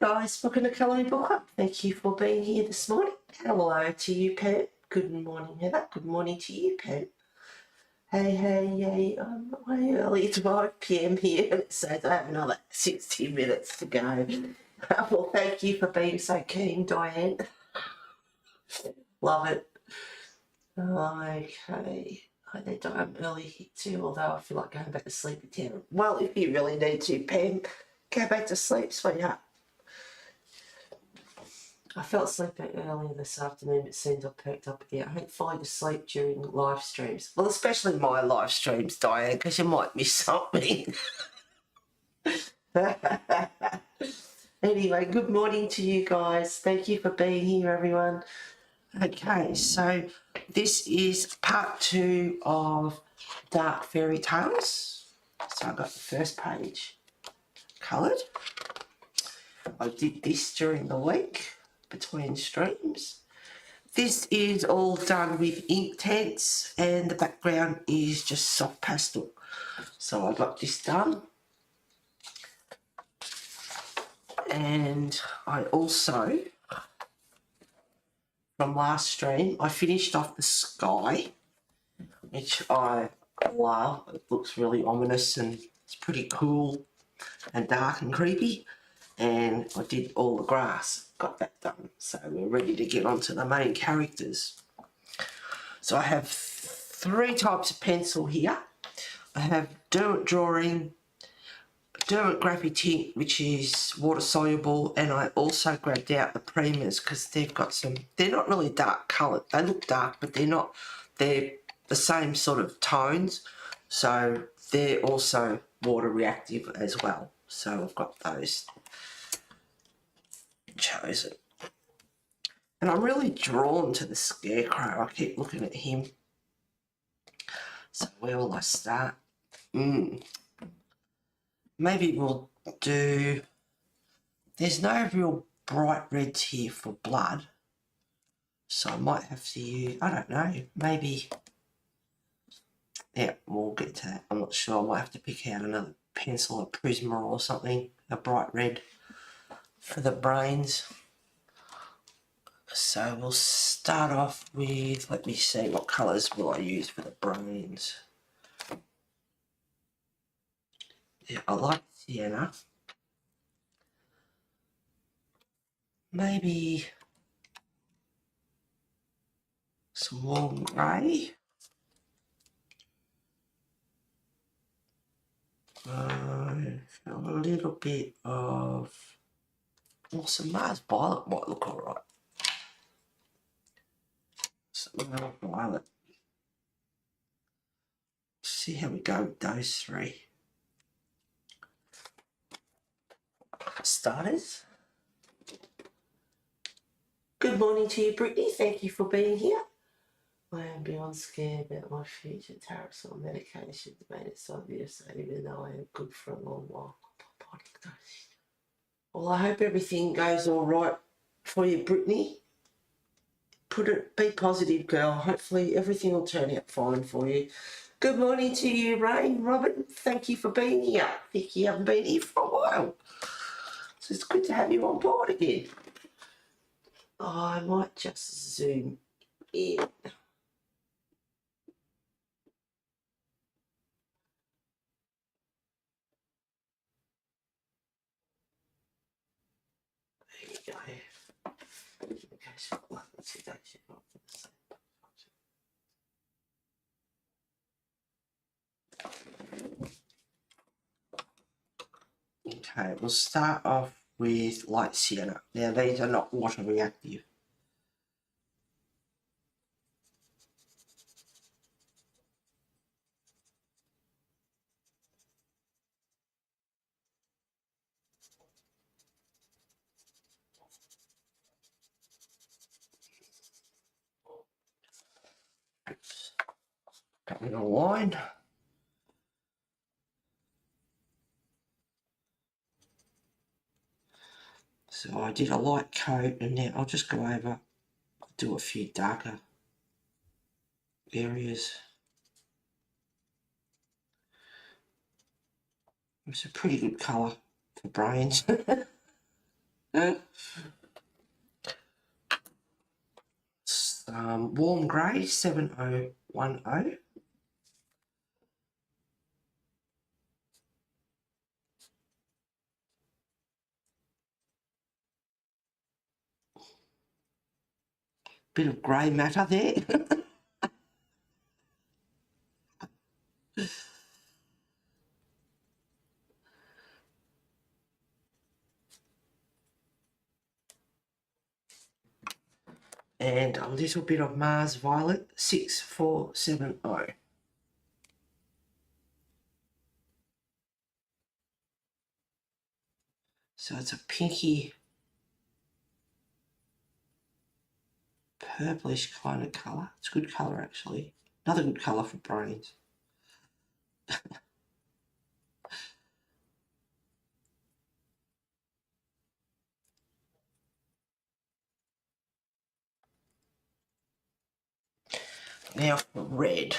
guys, welcome to Colouring Book Club. Thank you for being here this morning. Hello to you, Pam. Good morning, Heather. Good morning to you, Pam. Hey, I'm way early. It's 5 p.m. here, and it says I have another 60 minutes to go. Well, thank you for being so keen, Diane. Love it. Okay. I need to I'm early here too, although I feel like going back to sleep at 10. Well, if you really need to, Pam, go back to sleep, sweetheart. I fell asleep earlier this afternoon. It seems I perked up again. I hate falling asleep during live streams. Well, especially my live streams, Diane, because you might miss something. Anyway, good morning to you guys. Thank you for being here, everyone. Okay, so this is part 2 of Dark Fairy Tales. So I got the first page coloured. I did this during the week between streams. This is all done with ink tints and the background is just soft pastel. So I got this done. And I also, from last stream, I finished off the sky, which I love. It looks really ominous and it's pretty cool and dark and creepy. And I did all the grass, got that done. So we're ready to get on to the main characters. So I have 3 types of pencil here. I have Derwent Drawing, Derwent Graphite, which is water soluble, and I also grabbed out the Primas because they've got some, they're not really dark coloured. They look dark, but they're the same sort of tones. So they're also water reactive as well. So I've got those chosen. And I'm really drawn to the Scarecrow. I keep looking at him. So where will I start? Maybe we'll do... There's no real bright reds here for blood. So I might have to use... I don't know. Maybe... Yeah, we'll get to that. I'm not sure. I might have to pick out another pencil, a Prisma or something. A bright red for the brains. So we'll start off with, let me see, what colours will I use for the brains? Yeah, I like sienna. Maybe some warm grey. A little bit of, well, some Mars Violet might look alright. Some Mars Violet. See how we go with those 3. Starters. Good morning to you, Brittany. Thank you for being here. I am beyond scared about my future. Taraxol medication made it so obvious, even though I am good for a long while. Well, I hope everything goes all right for you, Brittany. Be positive, girl. Hopefully everything will turn out fine for you. Good morning to you, Rain. Robin, thank you for being here. I think you haven't been here for a while. So it's good to have you on board again. Oh, I might just zoom in. There you go. Okay, so let's see that shit off for the same. Okay, we'll start off with light sienna. Now these are not water reactive. Got me a line. So I did a light coat and now I'll just go over, do a few darker areas. It's a pretty good colour for brains. Warm grey 7010. Bit of grey matter there. And a little bit of Mars Violet 6470. So it's a pinky purplish kind of colour. It's a good colour actually. Another good colour for brains. Now for red.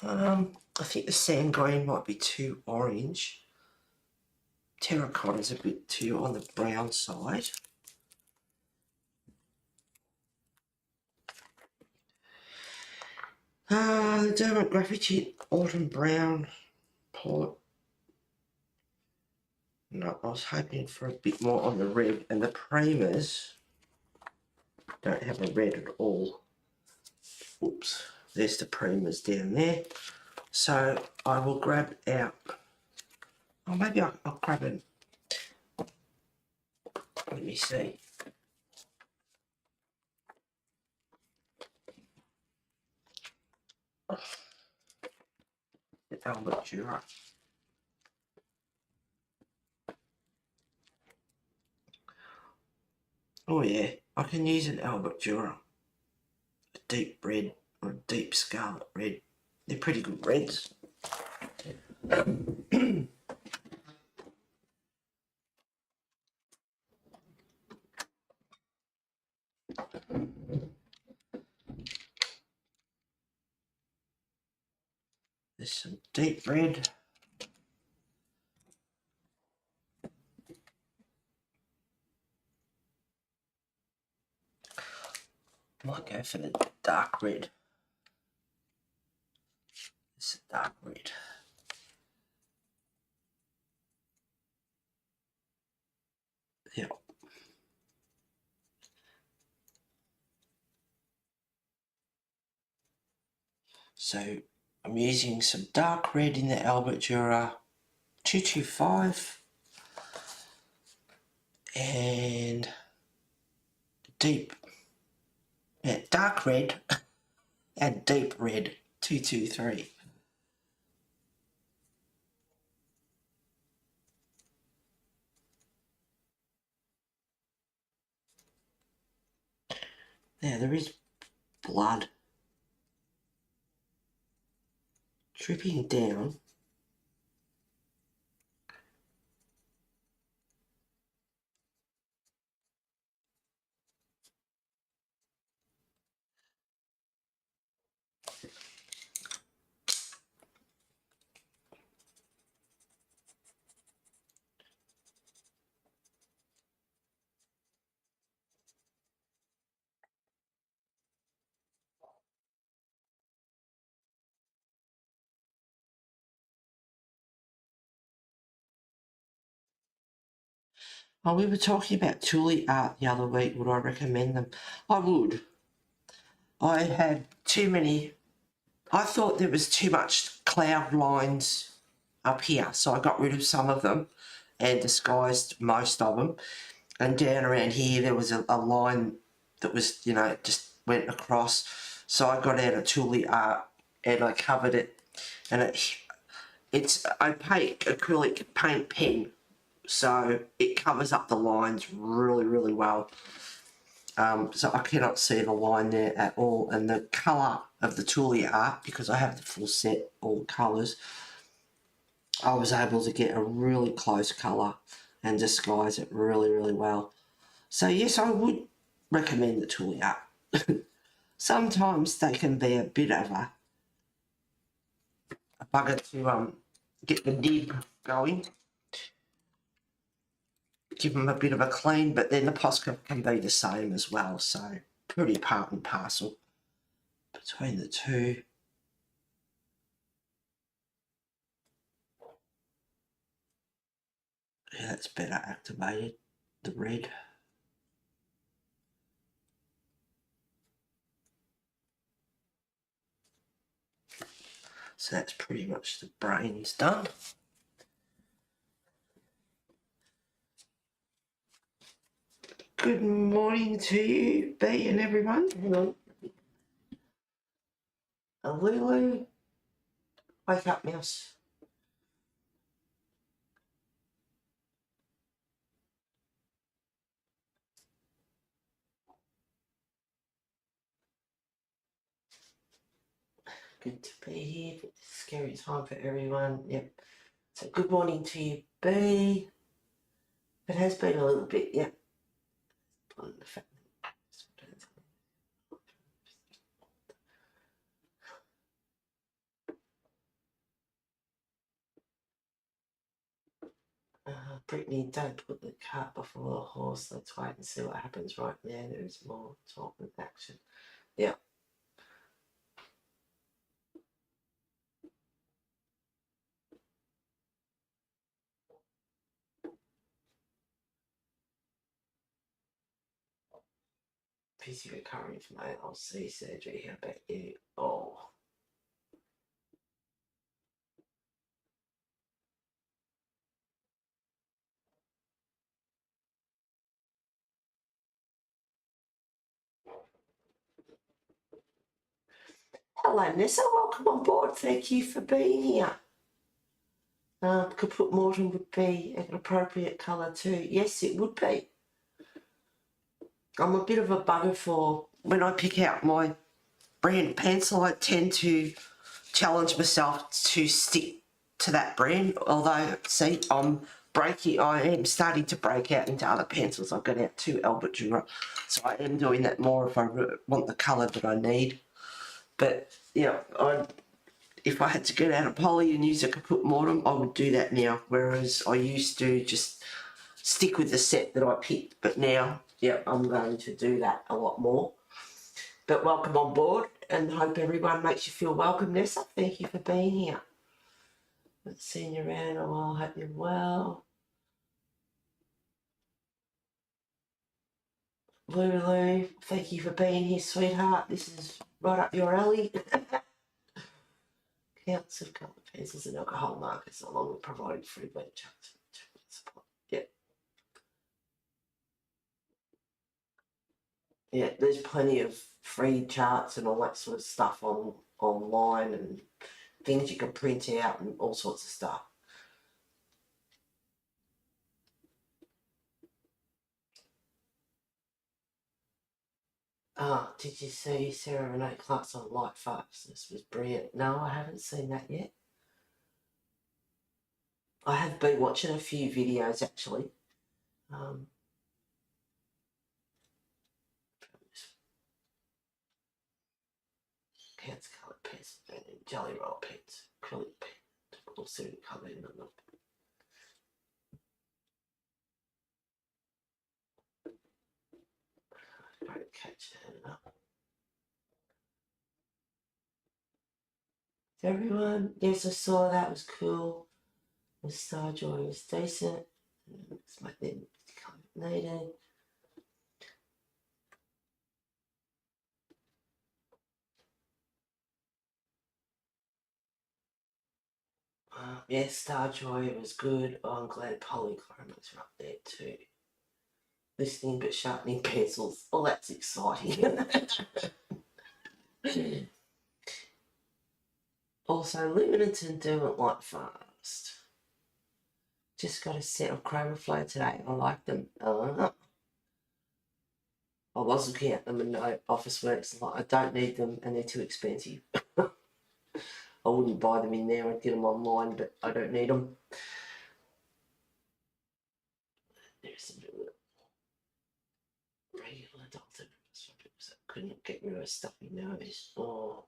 I think the sand green might be too orange. Terracotta's a bit too on the brown side. The Dermot Graffiti Autumn Brown Port. No, I was hoping for a bit more on the red, and the primers don't have a red at all. Oops, there's the primers down there. So I will grab out, oh maybe I'll grab it. Let me see. The Albert Dürer. Oh yeah, I can use an Albert Dürer. A deep red or a deep scarlet red. They're pretty good reds. There's some deep red. Might go for the dark red. This is dark red. Yeah. So I'm using some dark red in the Albert Dürer 225 and deep, dark red and deep red 223. Now there is blood dripping down. Oh, we were talking about Tule art the other week. Would I recommend them? I would. I had too many. I thought there was too much cloud lines up here, so I got rid of some of them and disguised most of them. And down around here, there was a line that was, you know, just went across. So I got out a Tule art and I covered it. And it's opaque acrylic paint pen, so it covers up the lines really, really well. So I cannot see the line there at all. And the colour of the Tule art, because I have the full set, all colours, I was able to get a really close colour and disguise it really, really well. So yes, I would recommend the Tule art. Sometimes they can be a bit of a bugger to get the nib going. give them a bit of a clean, but then the Posca can be the same as well, so pretty part and parcel between the two. Yeah, that's better activated, the red. So that's pretty much the brains done. Good morning to you, B and everyone. Hang on. Lulu, wake up, mouse. Good to be here. Scary time for everyone. Yep. So good morning to you, B. It has been a little bit, yep. Brittany, don't put the cart before the horse. Let's wait and see what happens right now. There is more talk and action. Yeah. Busy recovering from ALC surgery. How about you? Oh. Hello, Nessa. Welcome on board. Thank you for being here. Kaput Mortem would be an appropriate colour too. Yes, it would be. I'm a bit of a bugger for when I pick out my brand pencil. I tend to challenge myself to stick to that brand. Although, see, I am starting to break out into other pencils. I've got out 2 Albert Dürer, so I am doing that more if I want the colour that I need. But yeah, if I had to get out of poly and use a Kaput Mortem, I would do that now. Whereas I used to just stick with the set that I picked. But now, yeah, I'm going to do that a lot more. But welcome on board, and hope everyone makes you feel welcome, Nessa. Thank you for being here. Haven't seen you around in a while. Hope you're well. Lulu, thank you for being here, sweetheart. This is right up your alley. Counts of colour pencils and alcohol markers, along with providing free web charts. Yep. Yeah, there's plenty of free charts and all that sort of stuff online, and things you can print out and all sorts of stuff. Did you see Sarah Renee Clark's on Light Fastness? Was brilliant. No, I haven't seen that yet. I have been watching a few videos actually. Counts coloured pens and jelly roll pens, acrylic pen, all suited colour in them. Great catch that up. Everyone, yes, I saw that, was cool. The Star Joy was decent. It's my then needed. Yes, Star Joy was good. Oh, I'm glad polychromates are up there too. Listening but sharpening pencils. Oh, that's exciting. Also, Luminance do it like fast. Just got a set of Chroma Flow today. I like them. I was looking at them and Officeworks. Like, I don't need them and they're too expensive. I wouldn't buy them in there. I'd get them online, but I don't need them. There's some regular doctor because I couldn't get rid of a stuffy nose. Oh.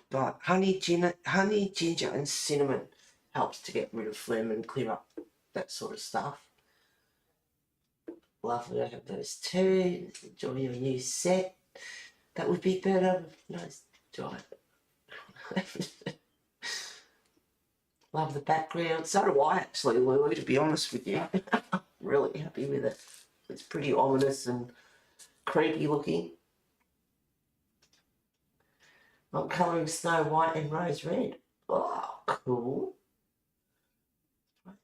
But honey, ginger, and cinnamon helps to get rid of phlegm and clear up that sort of stuff. Lovely, I have those too. Enjoy your new set. That would be better. Nice job. Love the background. So do I actually, Lulu, to be honest with you. Really happy with it. It's pretty ominous and creepy looking. I'm colouring Snow White and Rose Red. Oh, cool.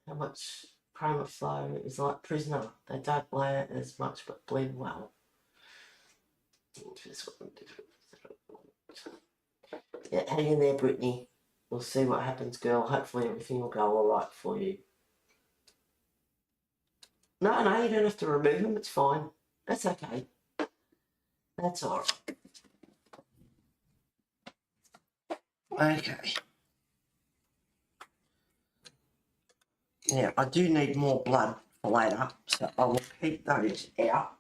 How much chroma flow is like Prisoner. They don't layer as much but blend well. Yeah, hang in there, Brittany. We'll see what happens, girl. Hopefully everything will go alright for you. No, you don't have to remove them. It's fine. That's okay. That's alright. Okay. Now, I do need more blood for later, so I will keep those out.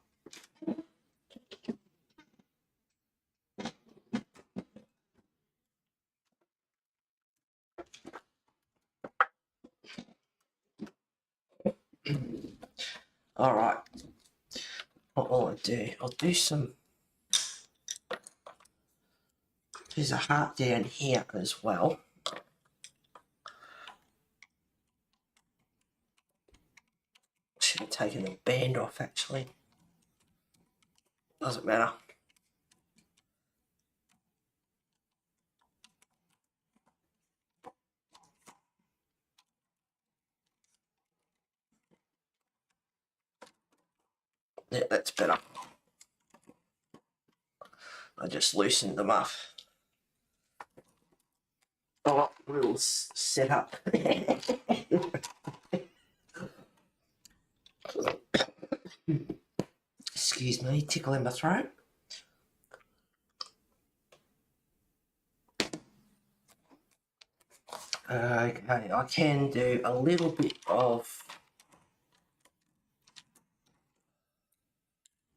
Alright. What will I do? I'll do some... There's a heart down here as well. Should have taken the band off actually. Doesn't matter. Yeah, that's better. I just loosened them up. Oh, little setup. Excuse me, tickle in my throat. Okay, I can do a little bit of...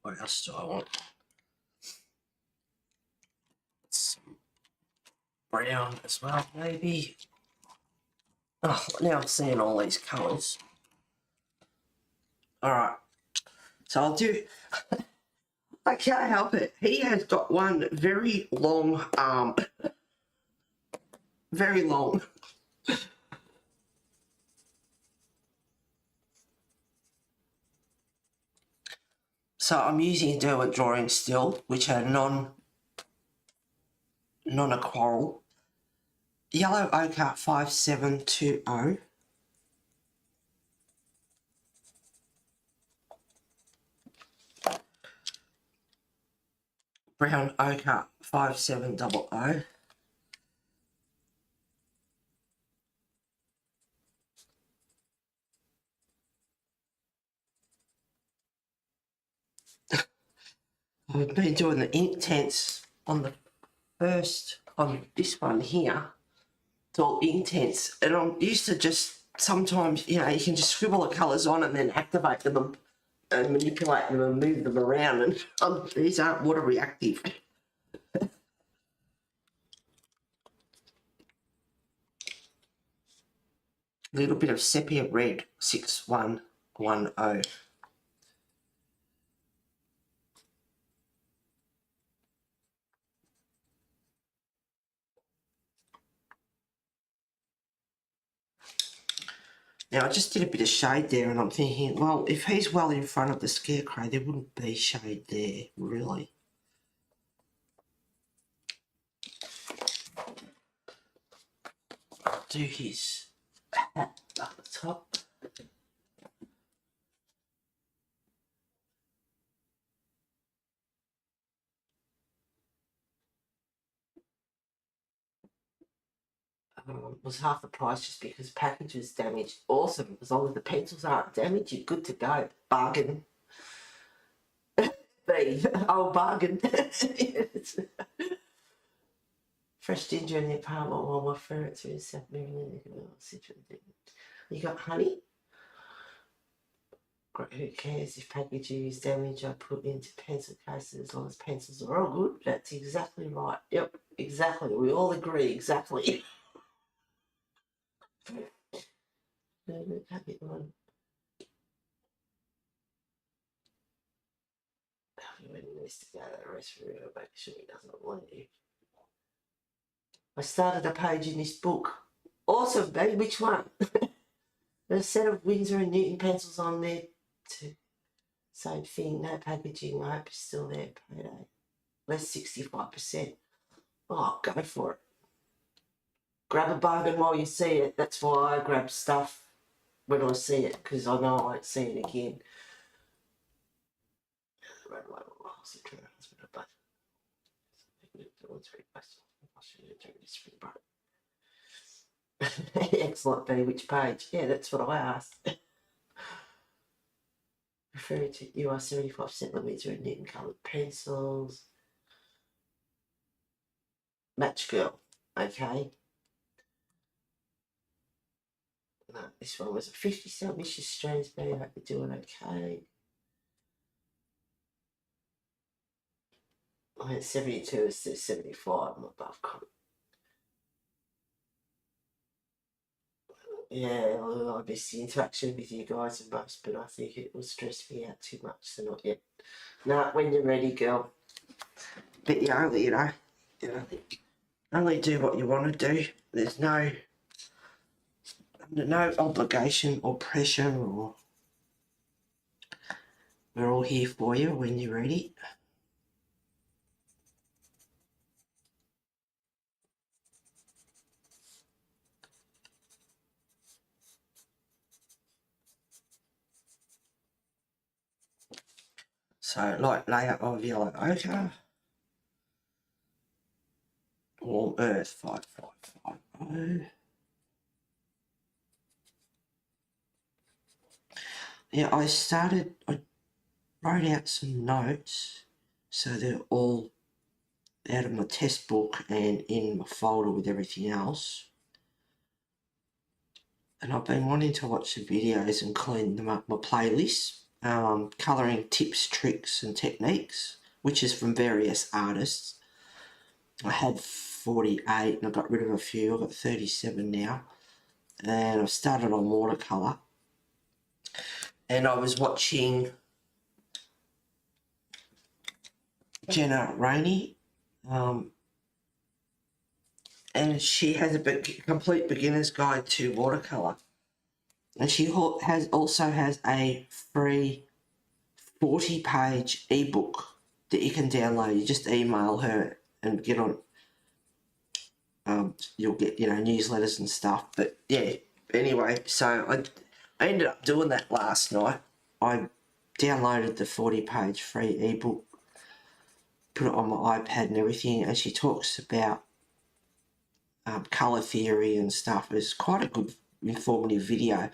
What else do I want? Some brown as well, maybe. Oh, now I'm seeing all these colours. Alright, so I'll do... I can't help it. He has got one very long arm. Very long. So I'm using a Derwent drawing still, which are non-aquarel. Yellow ochre 5720. Brown ochre 5700. I've been doing the Inktense on the first, on this one here. It's all Inktense, and I'm used to just sometimes, you know, you can just scribble the colours on and then activate them and manipulate them and move them around, and these aren't water reactive. A little bit of sepia red 6110. Now, I just did a bit of shade there, and I'm thinking, well, if he's well in front of the scarecrow, there wouldn't be shade there, really. I'll do his hat up the top. Was half the price just because the package was damaged. Awesome. As long as the pencils aren't damaged, you're good to go. Bargain. B. Oh, bargain. Fresh ginger in the apartment while my ferrets are in South Maryland. You got honey? Who cares if packaging is damaged? I put into pencil cases as long as pencils are all good. That's exactly right. Yep, exactly. We all agree, exactly. Can't get one. When he needs to go to the restroom, make sure he doesn't leave. I started a page in this book. Awesome, babe. Which one? There's a set of Winsor and Newton pencils on there too. Same thing, no packaging. I hope it's still there. Payday. Less 65%. Oh, go for it. Grab a bargain while you see it. That's why I grab stuff when I see it, because I know I won't see it again. Excellent, Benny. Which page? Yeah, that's what I asked. Referring to you are 75% Louisa and Newton coloured pencils. Match Girl. Okay. No, this one was a 50-cent. Mrs. Stransbury. I hope you're doing okay. I had 72 instead of 75. I'm above comment. Yeah, I miss the interaction with you guys the most, but I think it will stress me out too much, so not yet. No, when you're ready, girl. But you only, only do what you want to do. There's no obligation or pressure, or we're all here for you when you're ready. So, light layout of yellow ochre. Warm earth 5550. Yeah, I wrote out some notes, so they're all out of my test book and in my folder with everything else. And I've been wanting to watch the videos and clean them up, my playlist. Colouring tips, tricks and techniques, which is from various artists. I had 48 and I got rid of a few. I've got 37 now. And I've started on watercolour. And I was watching Jenna Rainey. And she has a complete beginner's guide to watercolour. And she also has a free 40-page ebook that you can download. You just email her and get on. You'll get newsletters and stuff. But yeah, anyway, so I ended up doing that last night. I downloaded the 40-page free ebook, put it on my iPad and everything, and she talks about colour theory and stuff. It's quite a good informative video,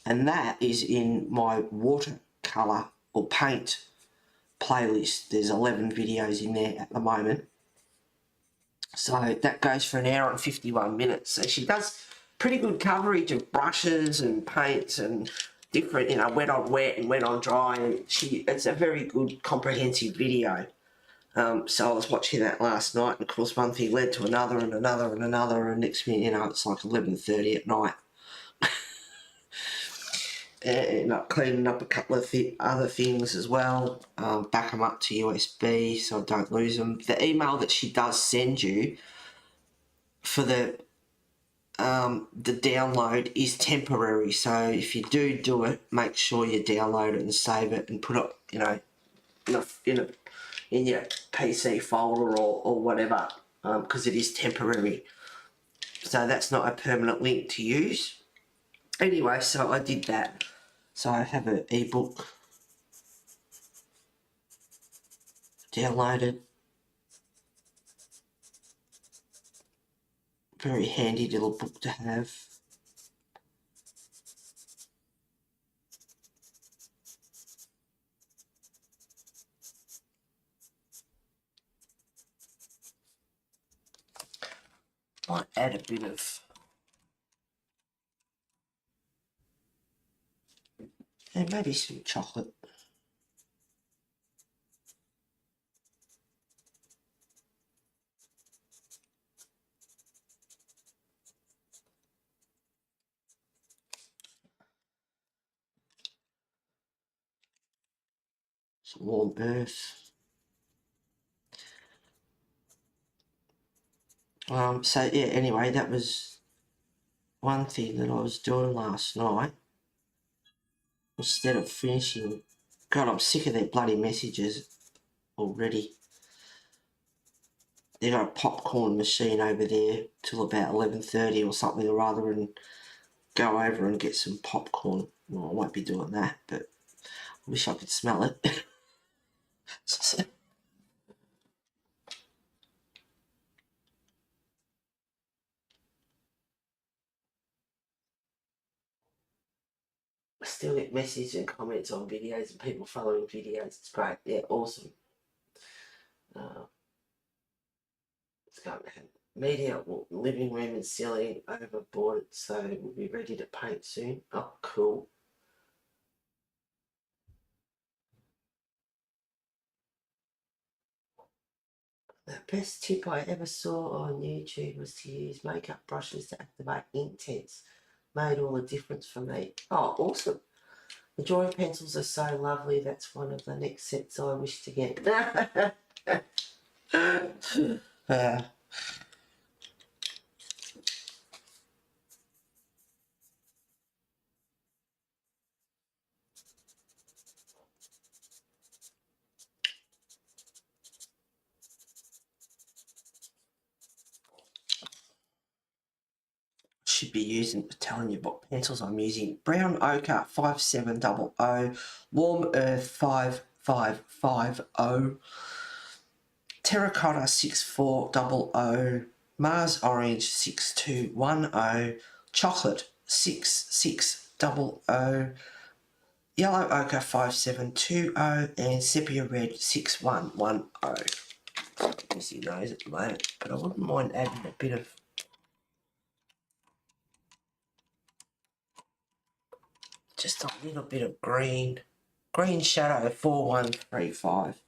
and that is in my watercolour or paint playlist. There's 11 videos in there at the moment, so that goes for 1 hour and 51 minutes. So she does pretty good coverage of brushes and paints and different, wet on wet and wet on dry, and it's a very good comprehensive video. So I was watching that last night, and of course one thing led to another and another and another, and next minute, it's like 11:30 at night. And I'm cleaning up a couple of other things as well, back them up to USB so I don't lose them. The email that she does send you for the download is temporary, so if you do it, make sure you download it and save it and put it, in your PC folder or whatever, because it is temporary. So that's not a permanent link to use. Anyway, so I did that. So I have an ebook downloaded. Very handy little book to have. Might add a bit of and maybe some chocolate. Some warm earth. So yeah, anyway, that was one thing that I was doing last night. Instead of finishing, God, I'm sick of their bloody messages already. They've got a popcorn machine over there till about 11:30 or something or other, and go over and get some popcorn. Well, I won't be doing that, but I wish I could smell it. I still get messages and comments on videos and people following videos. It's great. Yeah, awesome. It's going to happen. Media, living room and ceiling overboard, so we'll be ready to paint soon. Oh, cool. The best tip I ever saw on YouTube was to use makeup brushes to activate ink tints. Made all the difference for me. Oh, awesome. The drawing pencils are so lovely. That's one of the next sets I wish to get. Should be using, telling you what pencils I'm using. Brown Ochre 5700, Warm Earth 5550, Terracotta 6400, Mars Orange 6210, Chocolate 6600, Yellow Ochre 5720, and Sepia Red 6110. I'm missing those at the moment, but I wouldn't mind adding a bit of just a little bit of green shadow 4135.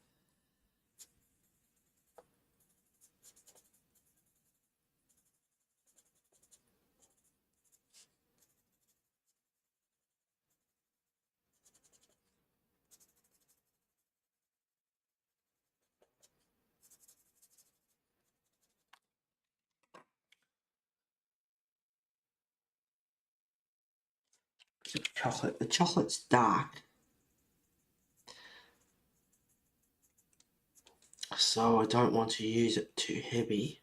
Chocolate. The chocolate's dark, so I don't want to use it too heavy.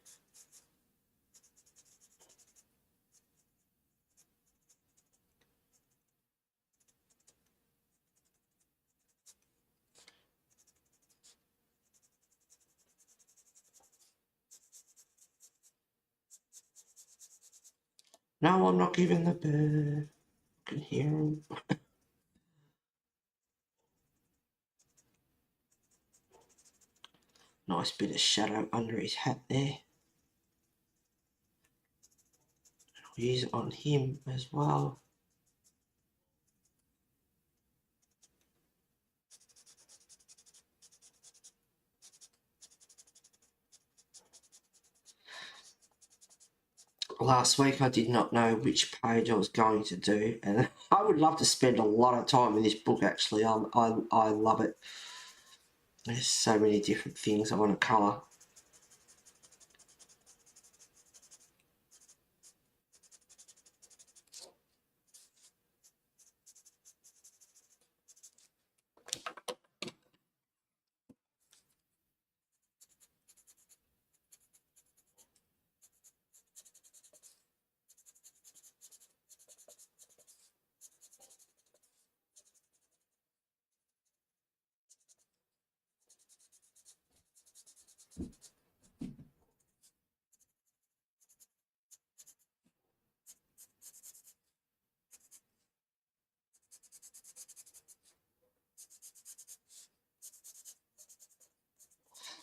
No, I'm not giving the bird. I can hear him. Nice bit of shadow under his hat there. I'll use it on him as well. Last week I did not know which page I was going to do, and I would love to spend a lot of time in this book actually. I love it. There's so many different things I want to colour.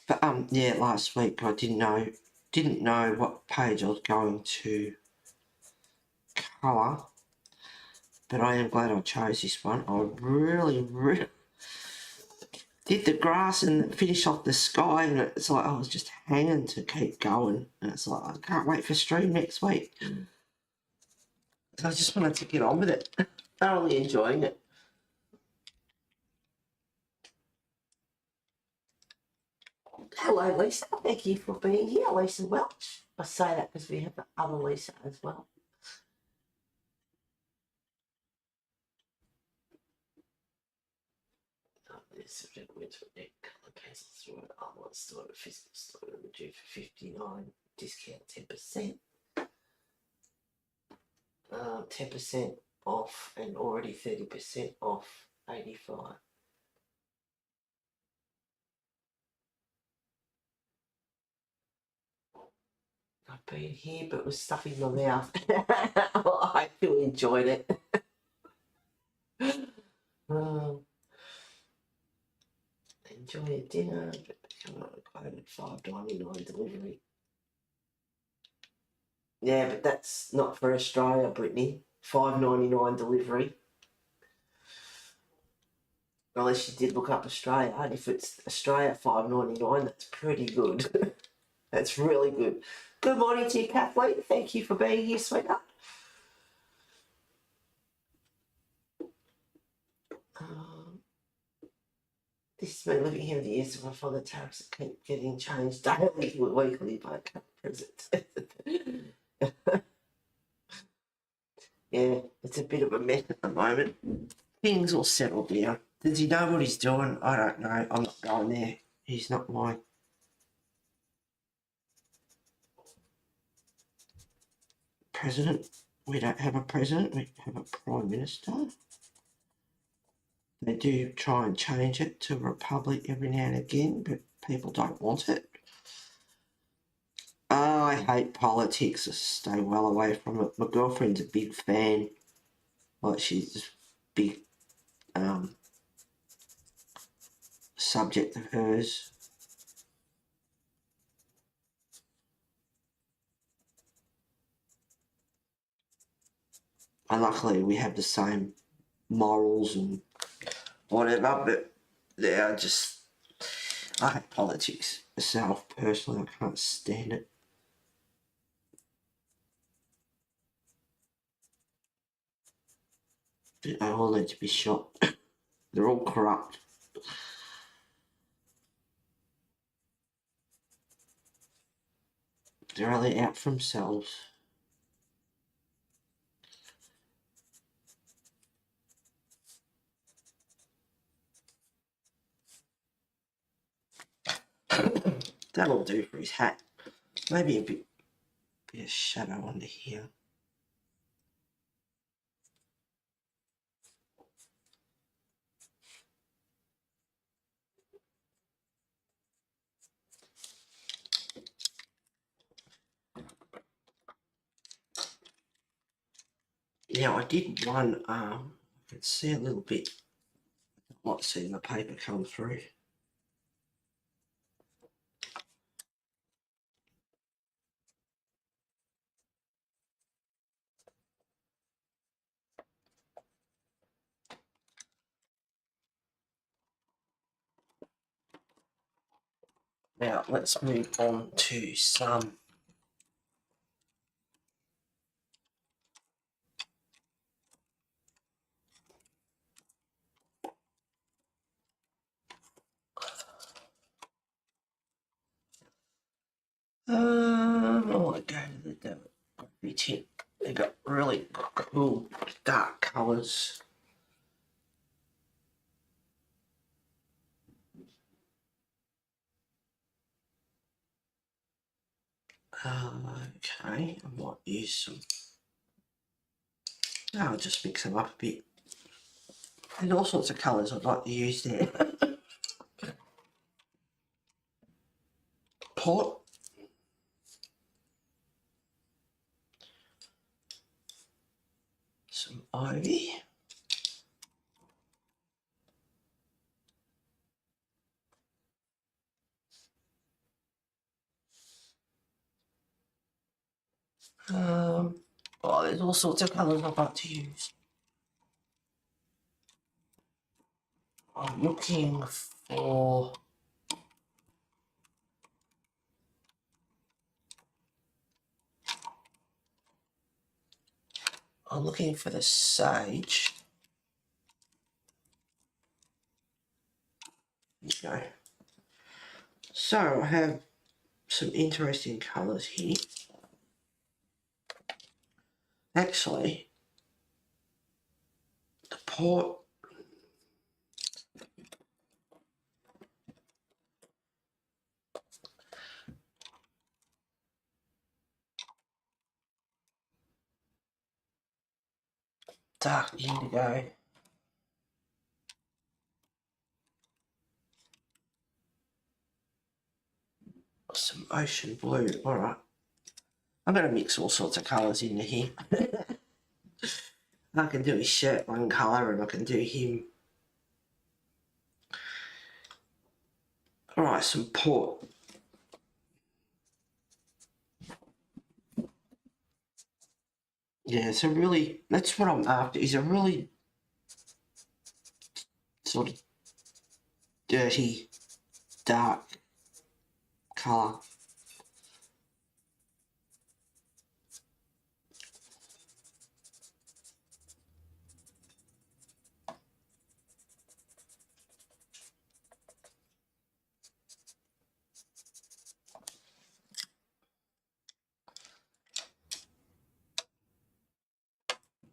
But yeah, last week I didn't know what page I was going to colour, but I am glad I chose this one. I really did the grass and finished off the sky, and it's like I was just hanging to keep going, and it's like I can't wait for stream next week. So I just wanted to get on with it. Thoroughly enjoying it. Hello, Lisa. Thank you for being here, Lisa Welch. I say that because we have the other Lisa as well. This is went to a colour pencil through an online store at a physical store and due for 59, discount 10%. 10% off and already 30% off 85. I've been here but was stuffing my mouth. Well, I hope enjoyed it. Enjoy your dinner, but become quoted $5.99 delivery. Yeah, but that's not for Australia, Brittany. $5.99 delivery. Unless you did look up Australia, and if it's Australia $5.99, that's pretty good. That's really good. Good morning to you, Kathleen. Thank you for being here, sweetheart. This has been living here in the years, so I find the tariffs keep getting changed daily, weekly by presents. Yeah, it's a bit of a mess at the moment. Things will settle down. Does he know what he's doing? I don't know. I'm not going there. He's not my president. We don't have a president. We have a prime minister. They do try and change it to a republic every now and again, but people don't want it. Oh, I hate politics. I stay well away from it. My girlfriend's a big fan. Like, she's a big subject of hers. And luckily we have the same morals and whatever, but yeah, I hate politics myself personally. I can't stand it. They all need to be shot. They're all corrupt. They're only out for themselves. That'll do for his hat. Maybe a bit of shadow under here. Now I did one, I can see a little bit, I might see the paper come through. Now let's move on to some I want to go to the boutique. They got really cool dark colours. Okay, I might use some. I'll just mix them up a bit. There's all sorts of colours I'd like to use there. Port. Some ivy. Oh, there's all sorts of colours I'd like to use. I'm looking for the sage. There you go. So I have some interesting colours here. Actually, the port dark indigo, some ocean blue. Alright, I'm going to mix all sorts of colours into here. I can do his shirt one colour and I can do him. Alright, some port. Yeah, so really, that's what I'm after, is a really sort of dirty, dark colour.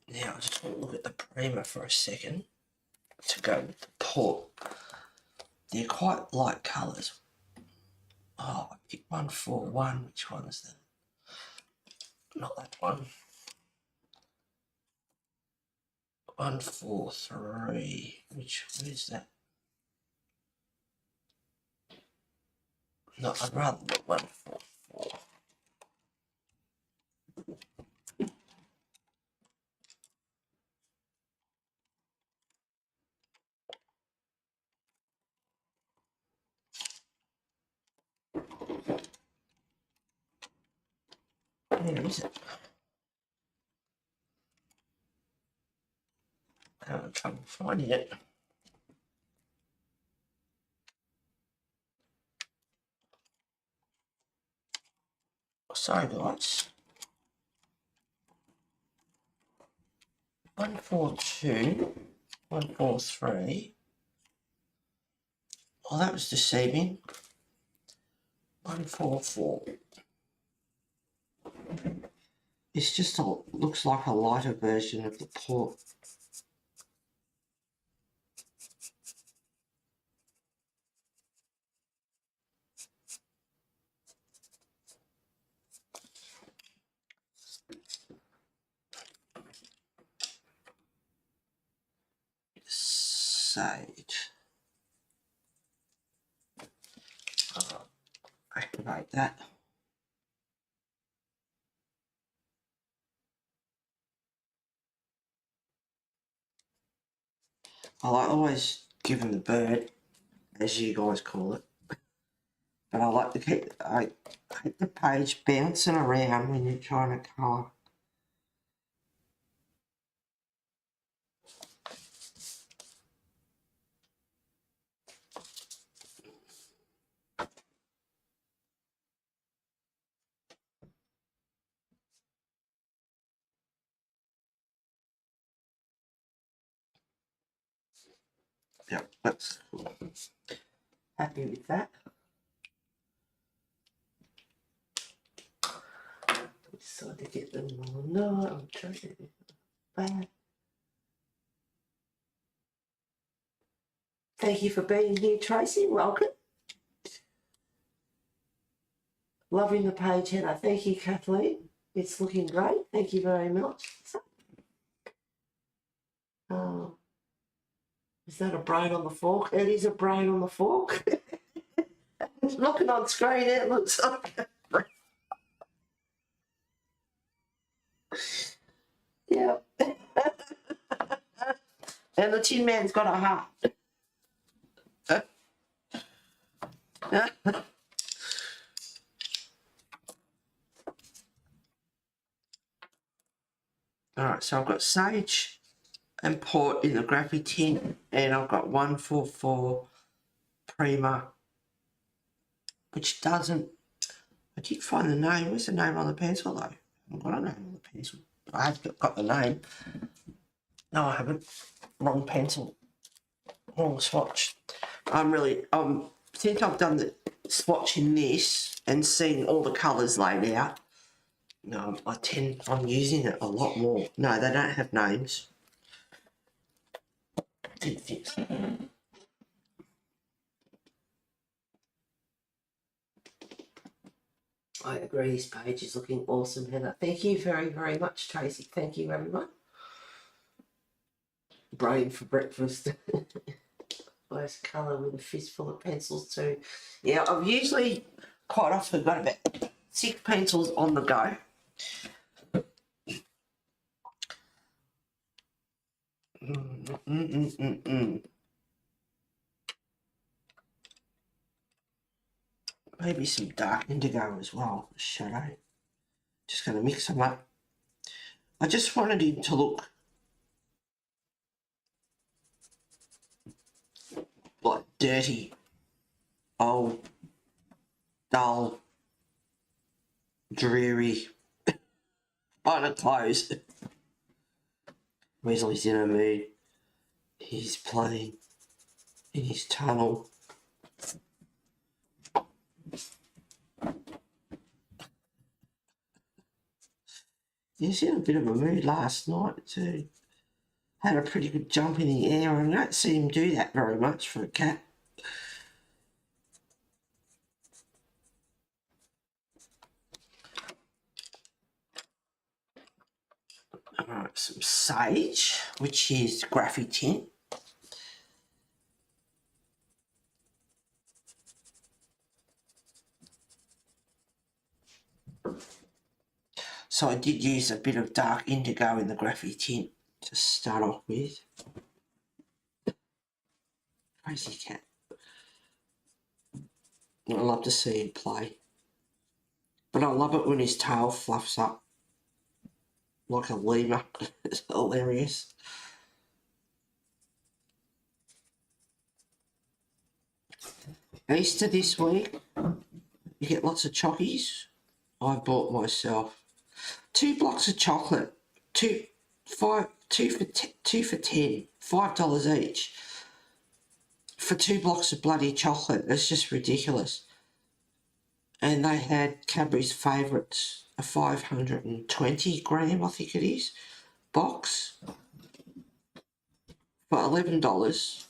Now I just want to look at the primer for a second to go with the port. They're quite light colours. Oh, I picked 141. Which one's that? Not that one. 143. Which is that? No, I'd rather the 144. Where is it? I'm having trouble finding it. Sorry guys. 142, 143. Oh, that was deceiving. 144. It's just looks like a lighter version of the port. Sage. Activate that. I always give him the bird, as you guys call it. But I like to keep the page bouncing around when you're trying to colour. Yep, that's cool. Happy with that. Decide to get them all. No, I'm trying to do that. Thank you for being here, Tracy. Welcome. Loving the page header. Thank you, Kathleen. It's looking great. Thank you very much. Is that a brain on the fork? It is a brain on the fork. It's looking on screen. It looks like. Yeah. And the Tin Man's got a heart. Alright, so I've got sage and pour it in the graphy tin. And I've got 144 Prima, which doesn't, I did find the name. Where's the name on the pencil though? I haven't got a name on the pencil. I have got the name. No, I haven't. Wrong pencil. Wrong swatch. Since I've done the swatching this and seen all the colours laid out, I'm using it a lot more. No, they don't have names. Didn't think so. I agree, this page is looking awesome, Heather. Thank you very, very much, Tracy. Thank you, everyone. Brain for breakfast. Nice colour with a fistful of pencils too. Yeah, I've usually quite often got about 6 pencils on the go. Maybe some dark indigo as well, shadow. Just going to mix them up. I just wanted him to look like dirty, old, dull, dreary kind of clothes. Weasley's in a mood. He's playing in his tunnel. He was in a bit of a mood last night too. Had a pretty good jump in the air, and I don't see him do that very much for a cat. Alright, some sage, which is graphy tint. So I did use a bit of dark indigo in the graphy tint to start off with. Crazy cat. I love to see him play. But I love it when his tail fluffs up like a lemur. It's hilarious. Easter this week, you get lots of chockies. I bought myself 2 blocks of chocolate, two for $10, $5 each for 2 blocks of bloody chocolate. It's just ridiculous. And they had Cadbury's Favourites, a 520 gram, I think it is, box for $11,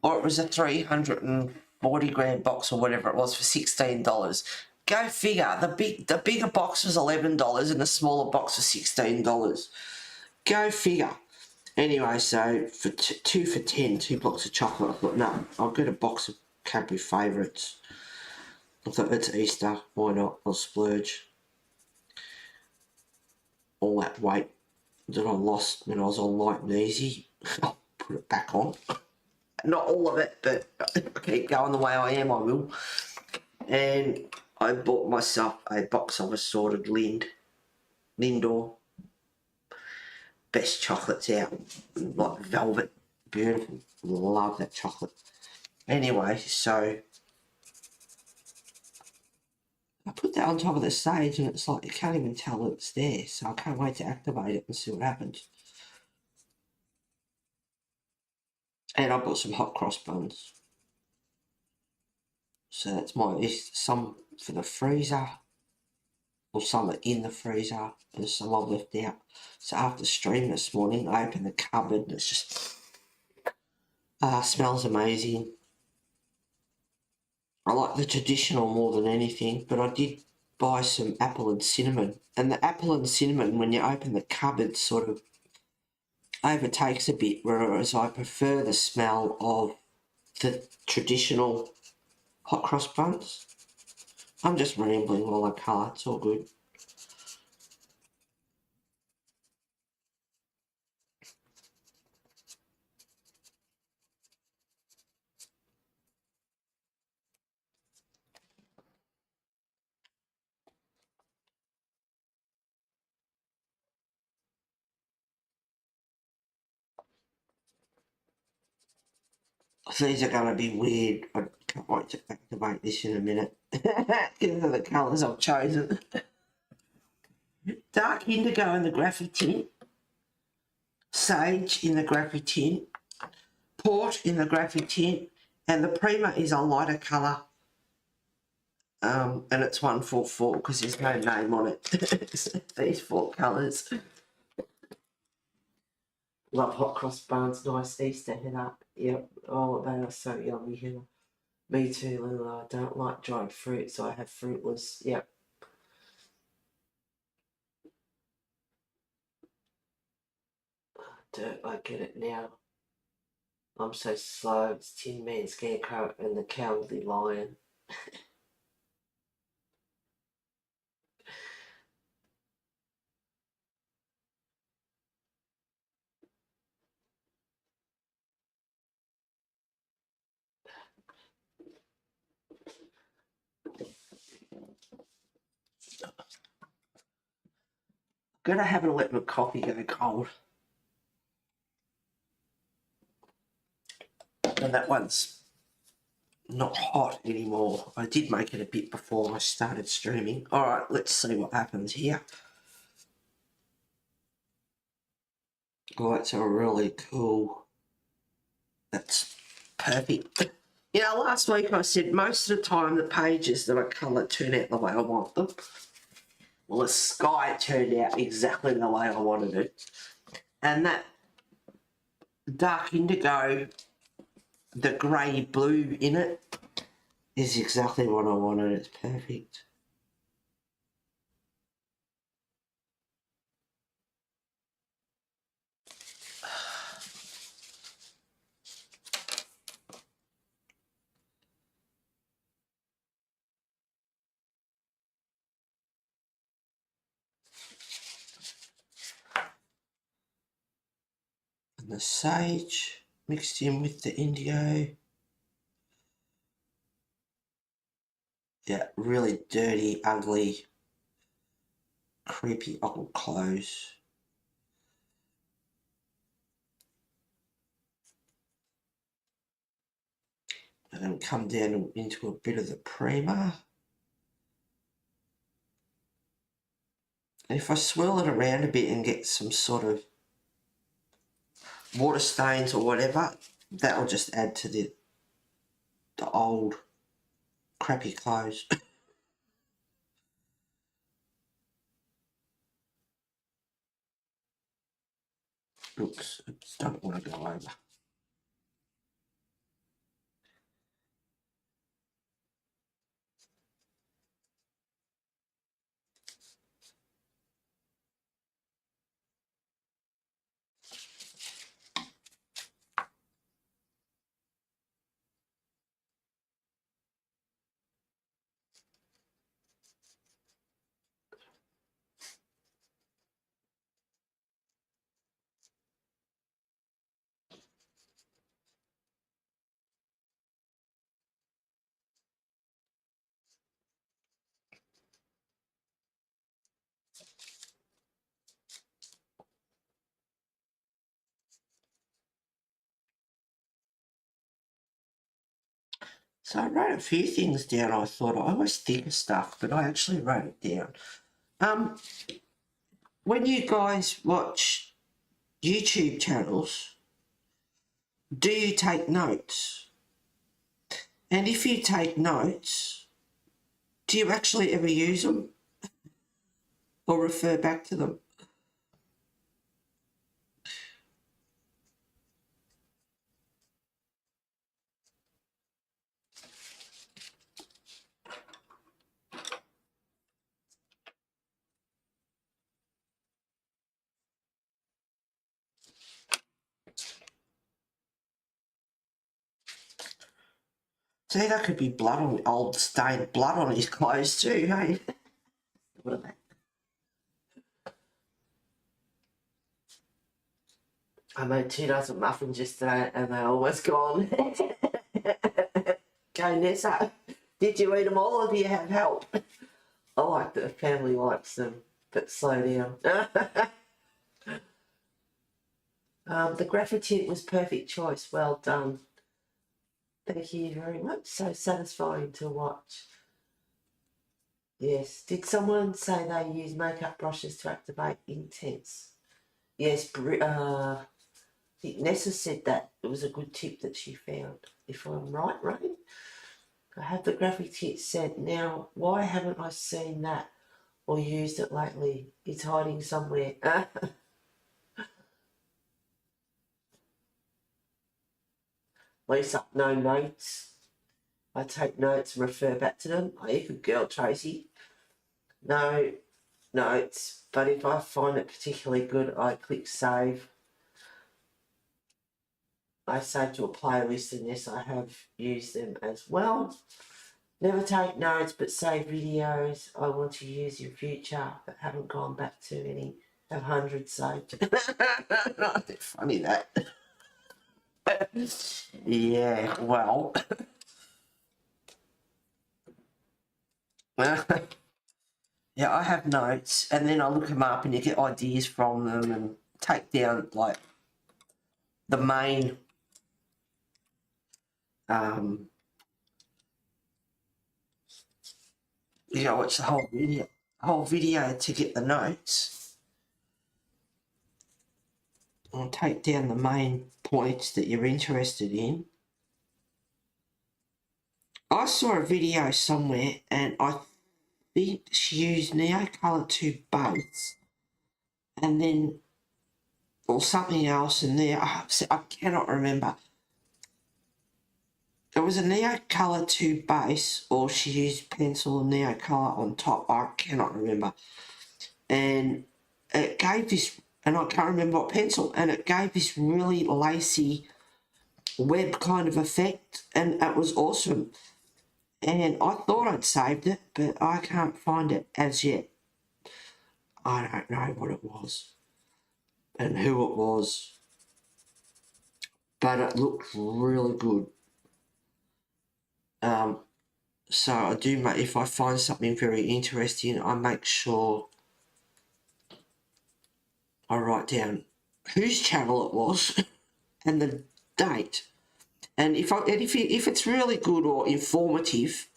or it was a 340 gram box or whatever it was for $16. Go figure. The bigger box was $11 and the smaller box was $16. Go figure. Anyway, so for 2 for 10, 2 blocks of chocolate, I thought, no, I'll get a box of Cadbury Favourites. I thought, it's Easter, why not? I'll splurge. All that weight that I lost when I was on light and easy, I'll put it back on. Not all of it, but if I keep going the way I am, I will. And I bought myself a box of assorted Lindor. Best chocolates out, like velvet, beautiful. Love that chocolate. Anyway, so I put that on top of the sage, and it's like you can't even tell that it's there. So I can't wait to activate it and see what happens. And I bought some hot cross buns. So that's some for the freezer, or some are in the freezer, and some I've left out. So after stream this morning, I opened the cupboard, and it's just smells amazing. I like the traditional more than anything, but I did buy some apple and cinnamon. And the apple and cinnamon, when you open the cupboard, sort of overtakes a bit, whereas I prefer the smell of the traditional hot cross buns. I'm just rambling while I colour, it's all good. These are going to be weird. I can't wait to activate this in a minute. Because of the colours I've chosen. Dark indigo in the graphic tint. Sage in the graphic tint. Port in the graphic tint. And the Prima is a lighter colour. And it's 144 because there's no name on it. These 4 colours. Love hot cross buns, nice Easter head up. Yep. Oh, they are so yummy here. Me too, Lila. I don't like dried fruit, so I have fruitless. Yep. I get it now. I'm so slow. It's Tin Man, Scarecrow, and the Cowardly Lion. Gonna have a let my coffee go cold. And that one's not hot anymore. I did make it a bit before I started streaming. Alright, let's see what happens here. Oh, that's a really cool. That's perfect. You know, last week I said most of the time the pages that I colour turn out the way I want them. Well, the sky turned out exactly the way I wanted it. And that dark indigo, the grey blue in it, is exactly what I wanted. It's perfect. And the sage mixed in with the indigo. Yeah, really dirty, ugly, creepy old clothes. And then come down into a bit of the Prima. And if I swirl it around a bit and get some sort of water stains or whatever, that'll just add to the old crappy clothes. Oops, I just don't want to go over. So I wrote a few things down. I thought I always think of stuff, but I actually wrote it down. When you guys watch YouTube channels, do you take notes? And if you take notes, do you actually ever use them or refer back to them? See, that could be blood on old stained blood on his clothes too, hey? What are they? I made 2 dozen muffins yesterday and they're almost gone. Go Nessa. Did you eat them all or do you have help? I like that the family likes them, but slow down. The graphic tint was perfect choice. Well done. Thank you very much. So satisfying to watch. Yes. Did someone say they use makeup brushes to activate intense? Yes. I think Nessa said that it was a good tip that she found. If I'm right, Ray? I have the graphic tip set. Now, why haven't I seen that or used it lately? It's hiding somewhere. Lisa, no notes. I take notes and refer back to them. Oh, you good girl, Tracy. No notes, but if I find it particularly good, I click save. I save to a playlist, and yes, I have used them as well. Never take notes, but save videos I want to use in future, but haven't gone back to any. Have hundreds saved. Funny that. Yeah, well. Yeah, I have notes, and then I look them up, and you get ideas from them, and take down like the main you know, watch the whole video to get the notes, and take down the main points that you're interested in. I saw a video somewhere, and I think she used Neocolour to base, and then or something else in there. I cannot remember. It was a Neocolour to base, or she used pencil and Neocolour on top. I cannot remember. And it gave this, and I can't remember what pencil, and it gave this really lacy web kind of effect, and it was awesome. And I thought I'd saved it, but I can't find it as yet. I don't know what it was and who it was, but it looked really good. So I do make, if I find something very interesting, I make sure I write down whose channel it was and the date. And if it's really good or informative,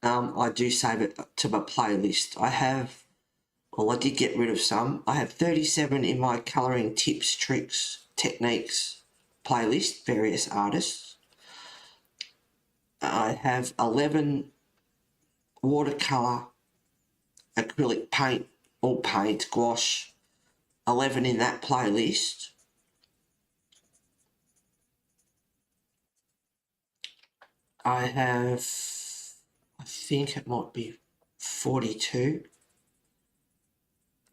I do save it to my playlist. I did get rid of some. I have 37 in my colouring tips, tricks, techniques playlist, various artists. I have 11 watercolour, acrylic paint, all paint, gouache, 11 in that playlist. I have, I think it might be 42.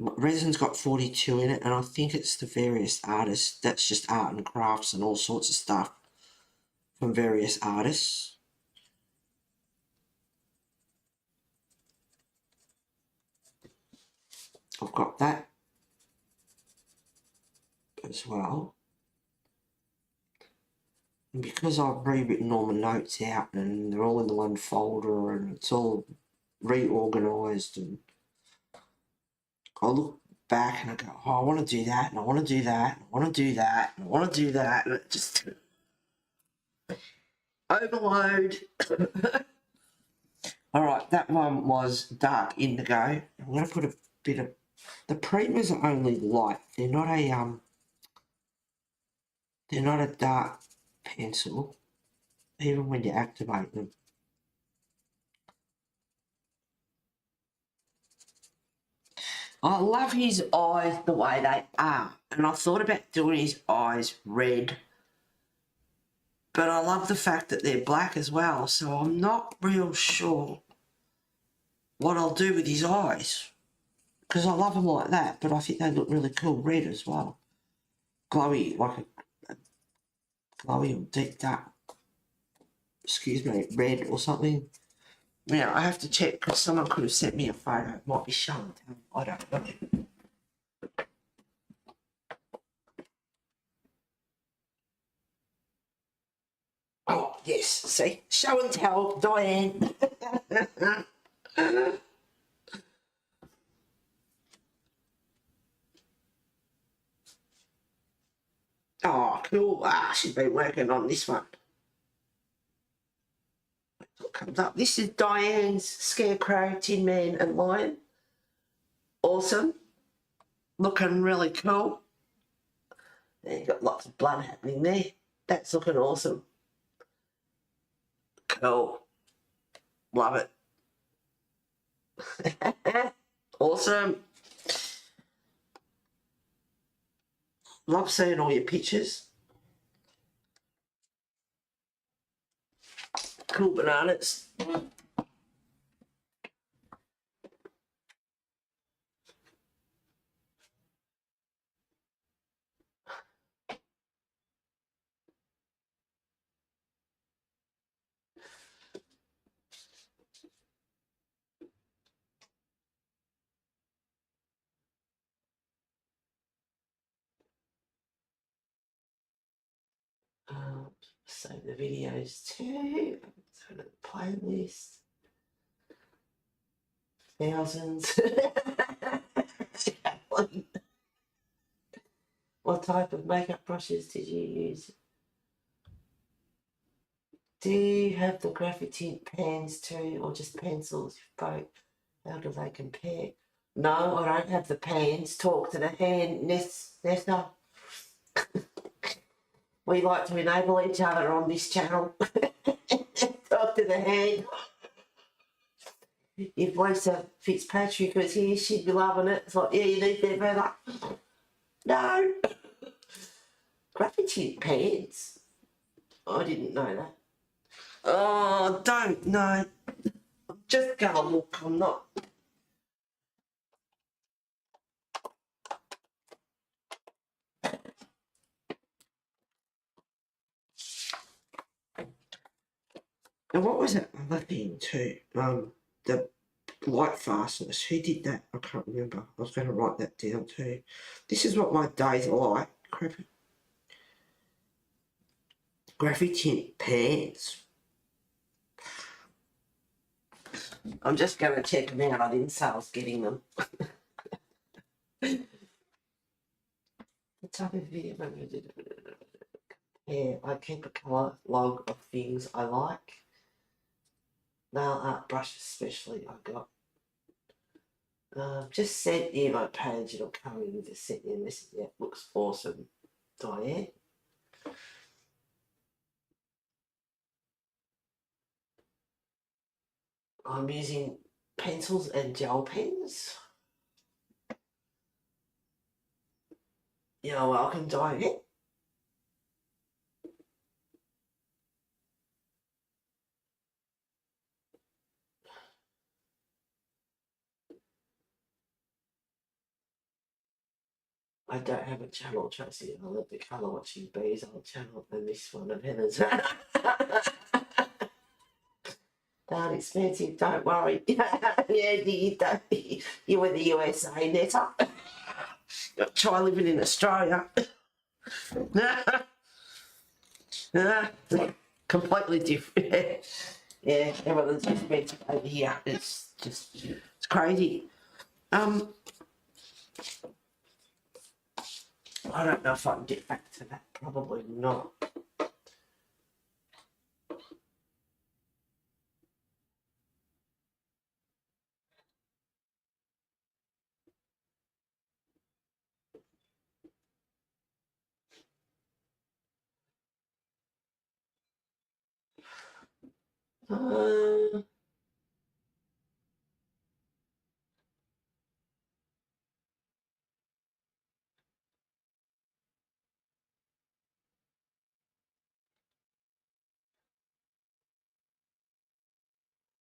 Resin's got 42 in it, and I think it's the various artists. That's just art and crafts and all sorts of stuff from various artists. I've got that as well. And because I've rewritten all my notes out and they're all in the one folder and it's all reorganised, and I look back and I go, oh, I want to do that, and I want to do that, and I want to do that, and I want to do that, and it just overload. All right, that one was dark indigo. I'm going to put a bit of, the Primas are only light. They're not a dark pencil, even when you activate them. I love his eyes the way they are, and I thought about doing his eyes red, but I love the fact that they're black as well, so I'm not real sure what I'll do with his eyes, because I love them like that, but I think they look really cool red as well. Glowy, like a glowy or deep dark, excuse me, red or something. Yeah, I have to check, because someone could have sent me a photo. It might be shown. I don't know. Oh, yes, see? Show and tell, Diane. Oh, cool. She's been working on this one. comes up. This is Diane's Scarecrow, Tin Man and Lion. Awesome. Looking really cool. And you've got lots of blood happening there. That's looking awesome. Cool. Love it. Awesome. Love seeing all your pictures. Cool bananas. Save the videos too. Go to the playlist. Thousands. What type of makeup brushes did you use? Do you have the graffiti pens too, or just pencils? Both. How do they compare? No, I don't have the pens. Talk to the hand, Nesta. We like to enable each other on this channel. Talk to the hand. If Lisa Fitzpatrick was here, she'd be loving it. It's like, yeah, you need that better. No. Graffiti pens. I didn't know that. Oh, don't know. I'm just gonna look. I'm not. And what was that other thing too? The light fastness. Who did that? I can't remember. I was going to write that down too. This is what my days are like. Graffiti pants. I'm just going to check them out. I didn't say I was getting them. The type of video. Yeah, I keep a colour log of things I like. Nail art brushes especially I got. Just sent you my page. It'll come in with a sent you a message. Yeah, looks awesome, Diane. I'm using pencils and gel pens. You're welcome, Diane. I don't have a channel, Tracy. I'll let the colour watching bees. I'll channel and this one of Heather's. That expensive, don't worry. Yeah, you don't. You in the USA, Netta. Try living in Australia. Completely different. Yeah, everything's expensive over here. It's crazy. I don't know if I can get back to that. Probably not.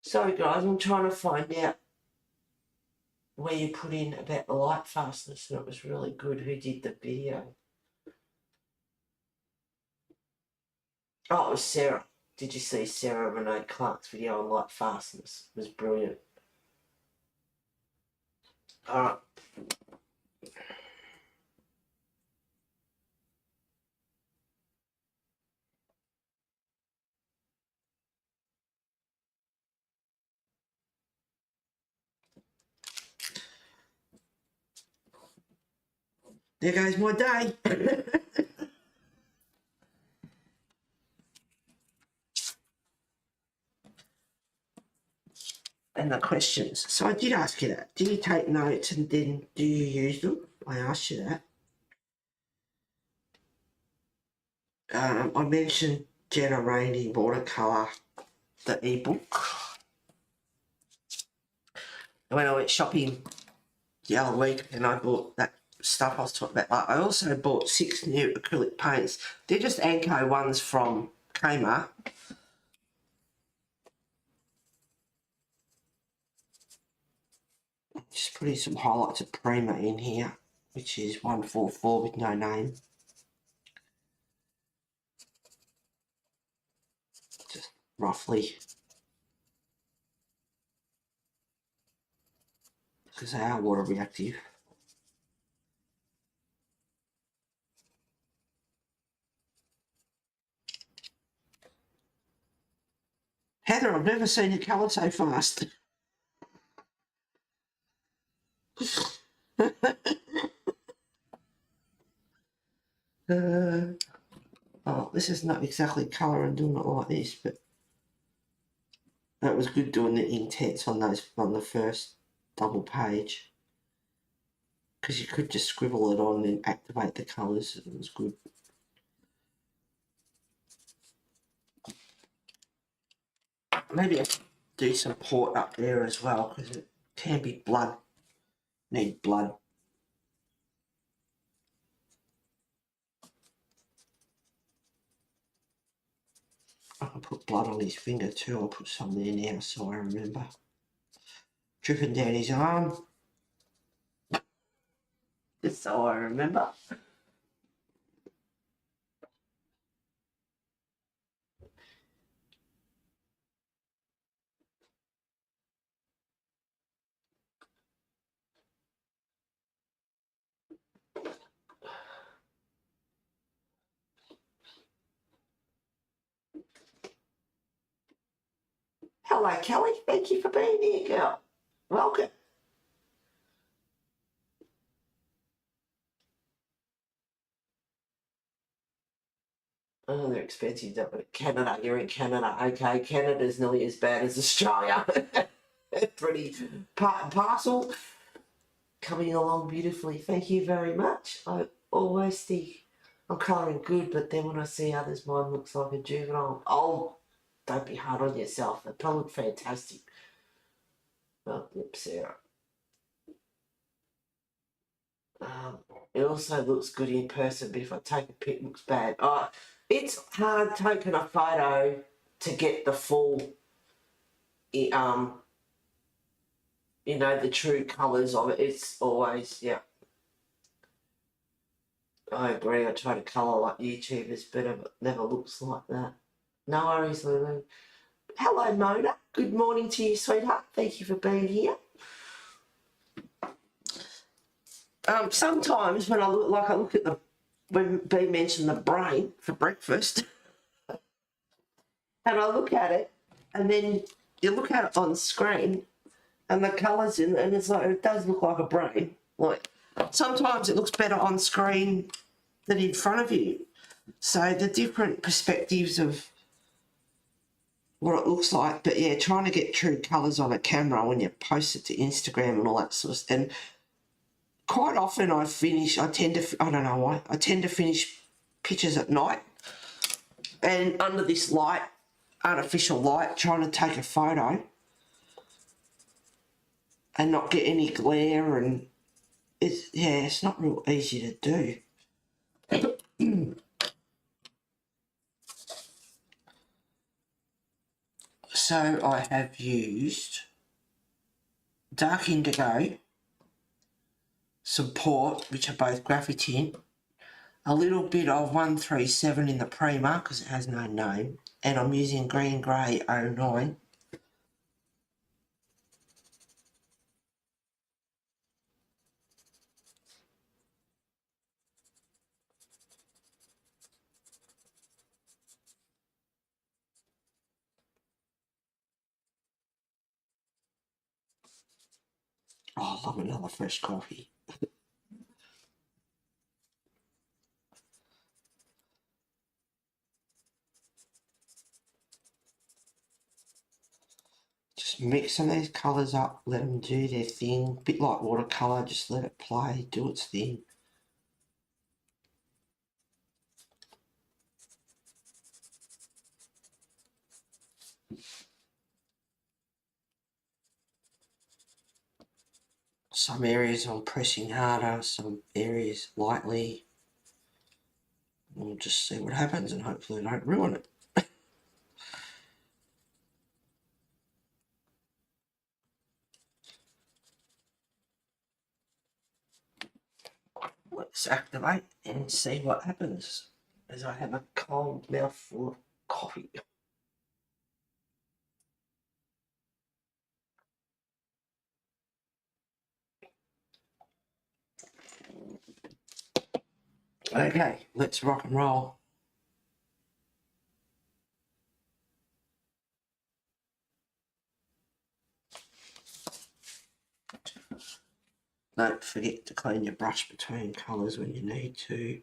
Sorry guys, I'm trying to find out where you put in about the light fastness, and it was really good. Who did the video? Oh, it was Sarah. Did you see Sarah Renee Clark's video on light fastness? It was brilliant. Alright. There goes my day. and the questions. So I did ask you that. Do you take notes and then do you use them? I asked you that. I mentioned generating watercolour, the ebook. When I went shopping the other week and I bought that stuff I was talking about, I also bought 6 new acrylic paints. They're just Anko ones from Kmart. Just putting some highlights of Prima in here, which is 144 with no name. Just roughly. Because they are water reactive. Heather, I've never seen you colour so fast. Oh, this is not exactly colour and doing it like this, but that was good doing the intents on the first double page. Because you could just scribble it on and activate the colours. It was good. Maybe I should do some port up there as well, because it can be blood. Need blood. I can put blood on his finger too. I'll put some there now so I remember. Dripping down his arm. Just so I remember. Hello, Kelly. Thank you for being here, girl. Welcome. Oh, they're expensive, but Canada, you're in Canada. Okay, Canada's nearly as bad as Australia. Pretty part and parcel. Coming along beautifully. Thank you very much. I always think I'm colouring good, but then when I see others, mine looks like a juvenile. Oh, don't be hard on yourself. They probably look fantastic. Oh, yep, Sarah. It also looks good in person, but if I take a pic, it looks bad. It's hard taking a photo to get the full, you know, the true colours of it. It's always, yeah. I agree. I try to colour like YouTubers, but it never looks like that. No worries, Lulu. Hello, Mona. Good morning to you, sweetheart. Thank you for being here. Sometimes when I look at when B mentioned the brain for breakfast, and I look at it, and then you look at it on screen, and the colours in, and it's like, it does look like a brain. Like, sometimes it looks better on screen than in front of you. So the different perspectives of what it looks like, but yeah, trying to get true colours on a camera when you post it to Instagram and all that sort of stuff. And quite often I don't know why, I tend to finish pictures at night and under this light, artificial light, trying to take a photo and not get any glare, and it's not real easy to do. So I have used dark indigo, some port, which are both graphite, a little bit of 137 in the Prima because it has no name, and I'm using green grey 09. Oh, I love another fresh coffee. Just mixing these colours up, let them do their thing. Bit like watercolour, just let it play, do its thing. Some areas I'm pressing harder, some areas lightly. We'll just see what happens and hopefully don't ruin it. Let's activate and see what happens as I have a cold mouthful of coffee. Okay, let's rock and roll. Don't forget to clean your brush between colours when you need to.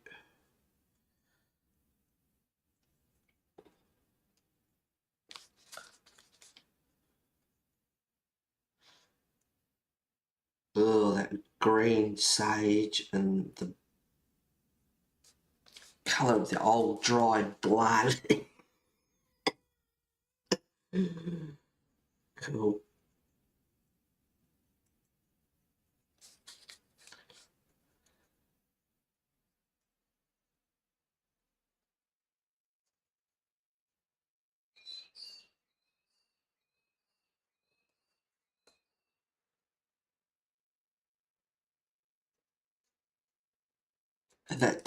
Oh, that green sage and the colour of the old dried blood. Cool. And that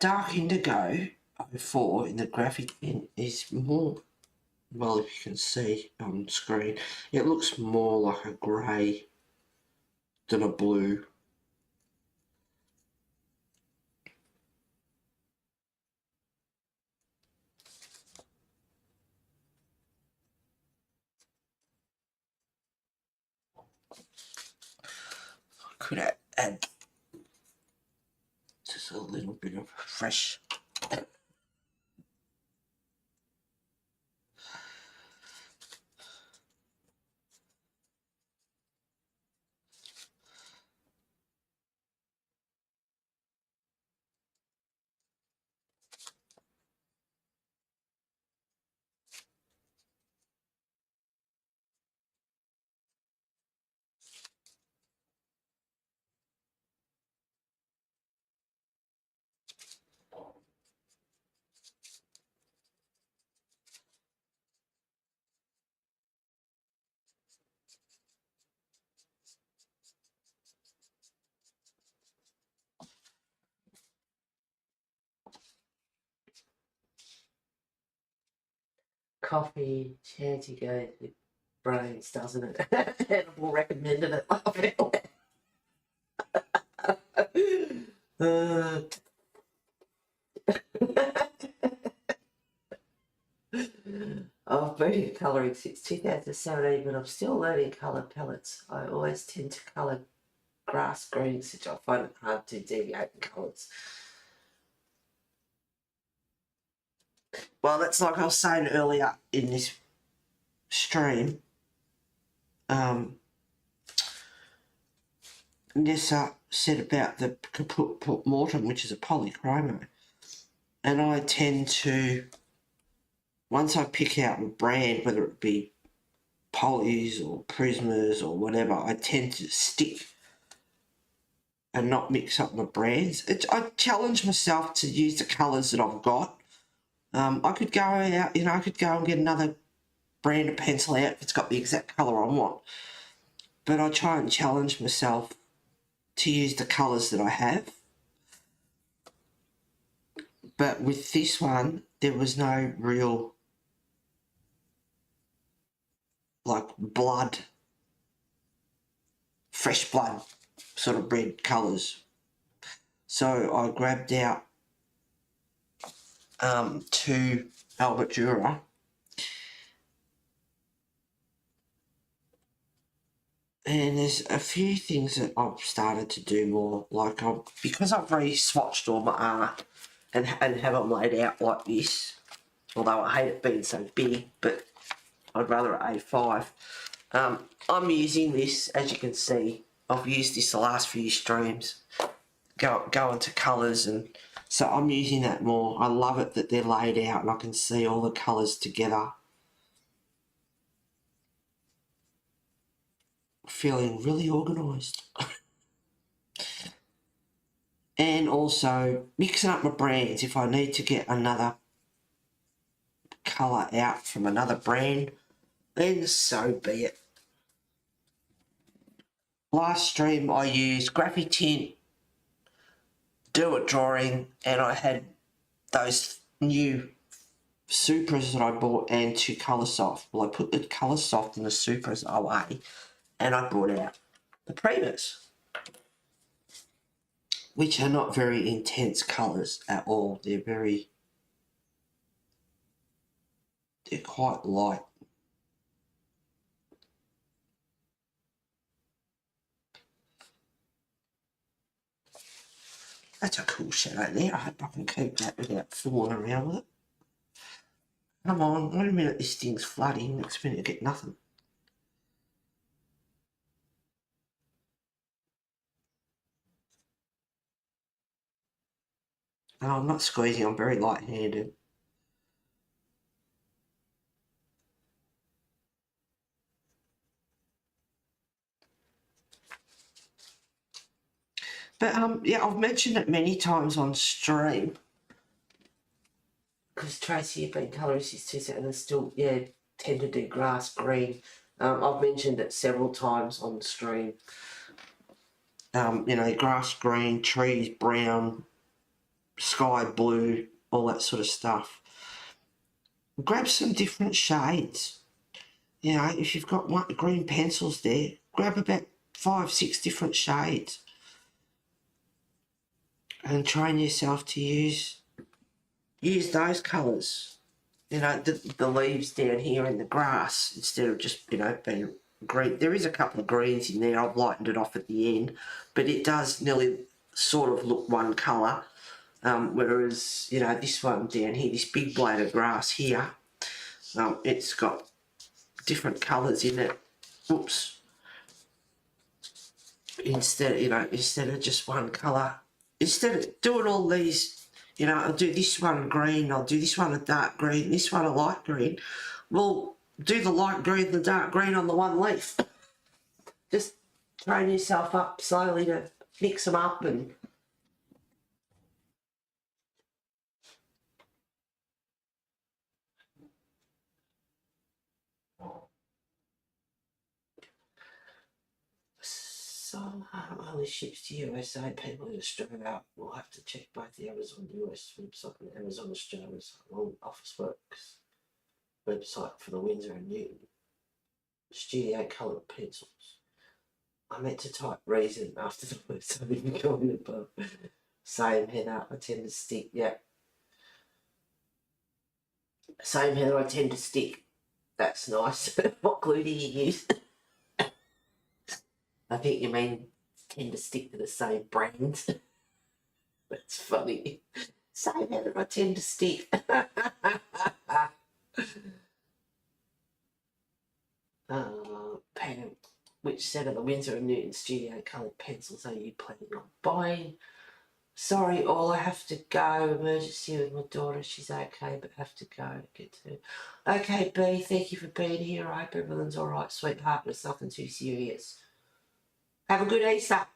dark indigo 04 in the graphic is more, well, if you can see on screen, it looks more like a grey than a blue. I could add just a little bit of fresh. Coffee, chancy goes with brains, doesn't it? Hannibal recommended it. I've been colouring since 2017, but I'm still learning colour palettes. I always tend to colour grass greens, which I find it hard to deviate in colours. Well, that's like I was saying earlier in this stream. Nessa said about the caput mortem, which is a polychromo. And I tend to, once I pick out a brand, whether it be polys or prismas or whatever, I tend to stick and not mix up my brands. I challenge myself to use the colours that I've got. I could go out, I could go and get another brand of pencil out if it's got the exact colour I want. But I try and challenge myself to use the colours that I have. But with this one, there was no real, like, blood, fresh blood sort of red colours. So I grabbed out 2 Albert Dürer. And there's a few things that I've started to do more, like because I've re-swatched all my art and have them laid out like this, although I hate it being so big, but I'd rather an A5. I'm using this, as you can see, I've used this the last few streams, going to colours, and so I'm using that more. I love it that they're laid out and I can see all the colours together. Feeling really organised. And also mixing up my brands. If I need to get another colour out from another brand, then so be it. Last stream I used Graphic Tint, Do It Drawing, and I had those new Supras that I bought and two Colour Soft. Well, I put the Colour Soft and the Supras away and I brought out the Primas, which are not very intense colours at all. They're quite light. That's a cool shadow there. I hope I can keep that without fooling around with it. Come on, wait a minute, this thing's flooding. Next minute I get nothing. No, I'm not squeezing, I'm very light-handed. But yeah, I've mentioned it many times on stream. Because Tracy, you've been colourist since 2000 and still, yeah, tend to do grass green. I've mentioned it several times on stream. You know, grass green, trees brown, sky blue, all that sort of stuff. Grab some different shades. You know, if you've got green pencils there, grab about 5, 6 different shades and train yourself to use those colours. You know, the leaves down here in the grass, instead of just, you know, being green. There is a couple of greens in there. I've lightened it off at the end, but it does nearly sort of look one colour. Whereas, you know, this one down here, this big blade of grass here, it's got different colours in it. Oops. Instead of just one colour. Instead of doing all these, you know, I'll do this one green, I'll do this one a dark green, this one a light green. Well, do the light green and the dark green on the one leaf. Just train yourself up slowly to mix them up and... So only ships to USA. People in Australia will have to check both the Amazon US website and Amazon Australia's Officeworks website for the Windsor and Newton studio coloured pencils. I meant to type reason after the word, so I didn't go in above. Same Heather, I tend to stick. Yeah. Same Heather, I tend to stick. That's nice. What glue do you use? I think you mean tend to stick to the same brands. That's funny. Same Heather, I tend to stick. Pam, which set of the Windsor and Newton studio coloured pencils are you planning on buying? Sorry, all I have to go. Emergency with my daughter. She's okay, but have to go. Get to. Okay, B, thank you for being here. I hope everything's all right, sweetheart, but it's nothing too serious. Have a good Easter.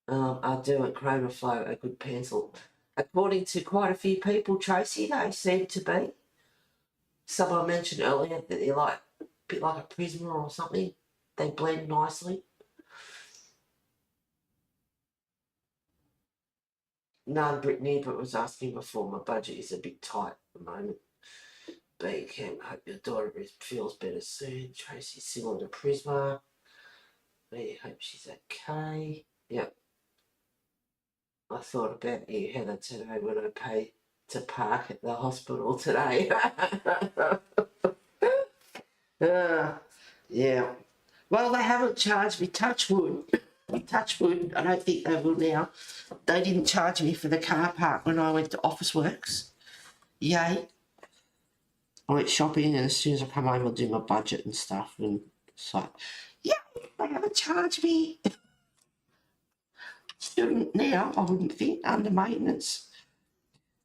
I'll do a Chroma Flow, a good pencil. According to quite a few people, Tracy, they seem to be. Someone mentioned earlier that they're like a bit like a Prisma or something. They blend nicely. No, Brittany, but was asking before, my budget is a bit tight at the moment. B, Cam, hope your daughter feels better soon. Tracy, similar to Prisma. B, hope she's okay. Yep. I thought about you, Heather, today when I paid to park at the hospital today. Yeah. Well, they haven't charged me, touch wood. Touch wood, I don't think they will now. They didn't charge me for the car park when I went to Officeworks. yay. I went shopping, and as soon as I come home, I'll do my budget and stuff, and it's like, yeah, they haven't charged me. Shouldn't now, I wouldn't think, under maintenance.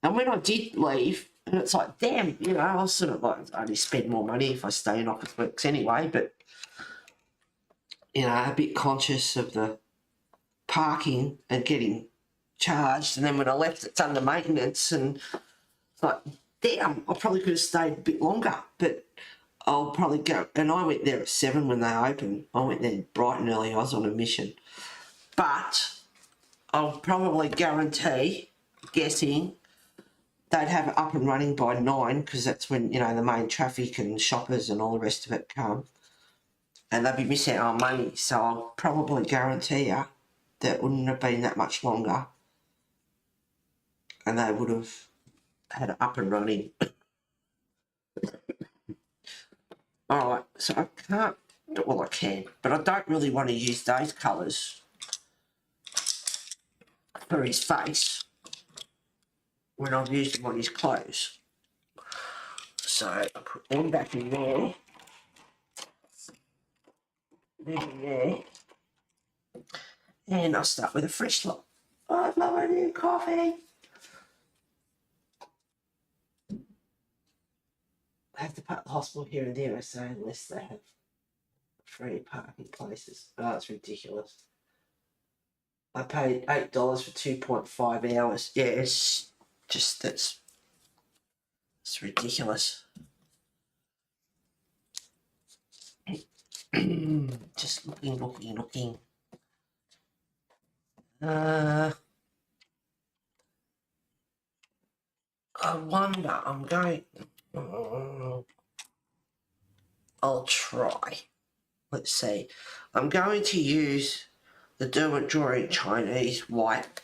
And when I did leave, and it's like, damn, you know, I was sort of like, I only spend more money if I stay in Officeworks anyway, but, you know, a bit conscious of the parking and getting charged. And then when I left, it's under maintenance, and it's like, damn, I probably could have stayed a bit longer, but I'll probably go. And I went there at 7 when they opened. I went there bright and early. I was on a mission. But I'll probably guessing, they'd have it up and running by 9, because that's when, you know, the main traffic and shoppers and all the rest of it come. And they'd be missing out on money. So I'll probably guarantee you that wouldn't have been that much longer. And they would have had it up and running. Alright, so I can't, well I can, but I don't really want to use those colours for his face when I've used them on his clothes. So I put them back in there, them in there, and I'll start with a fresh lot. I love a new coffee. I have to park the hospital here and there, I say, unless they have free parking places. Oh, it's ridiculous. I paid $8 for 2.5 hours. Yeah, it's just, it's ridiculous. Just looking. I wonder, I'll try. Let's see. I'm going to use the Derwent Drawing Chinese white.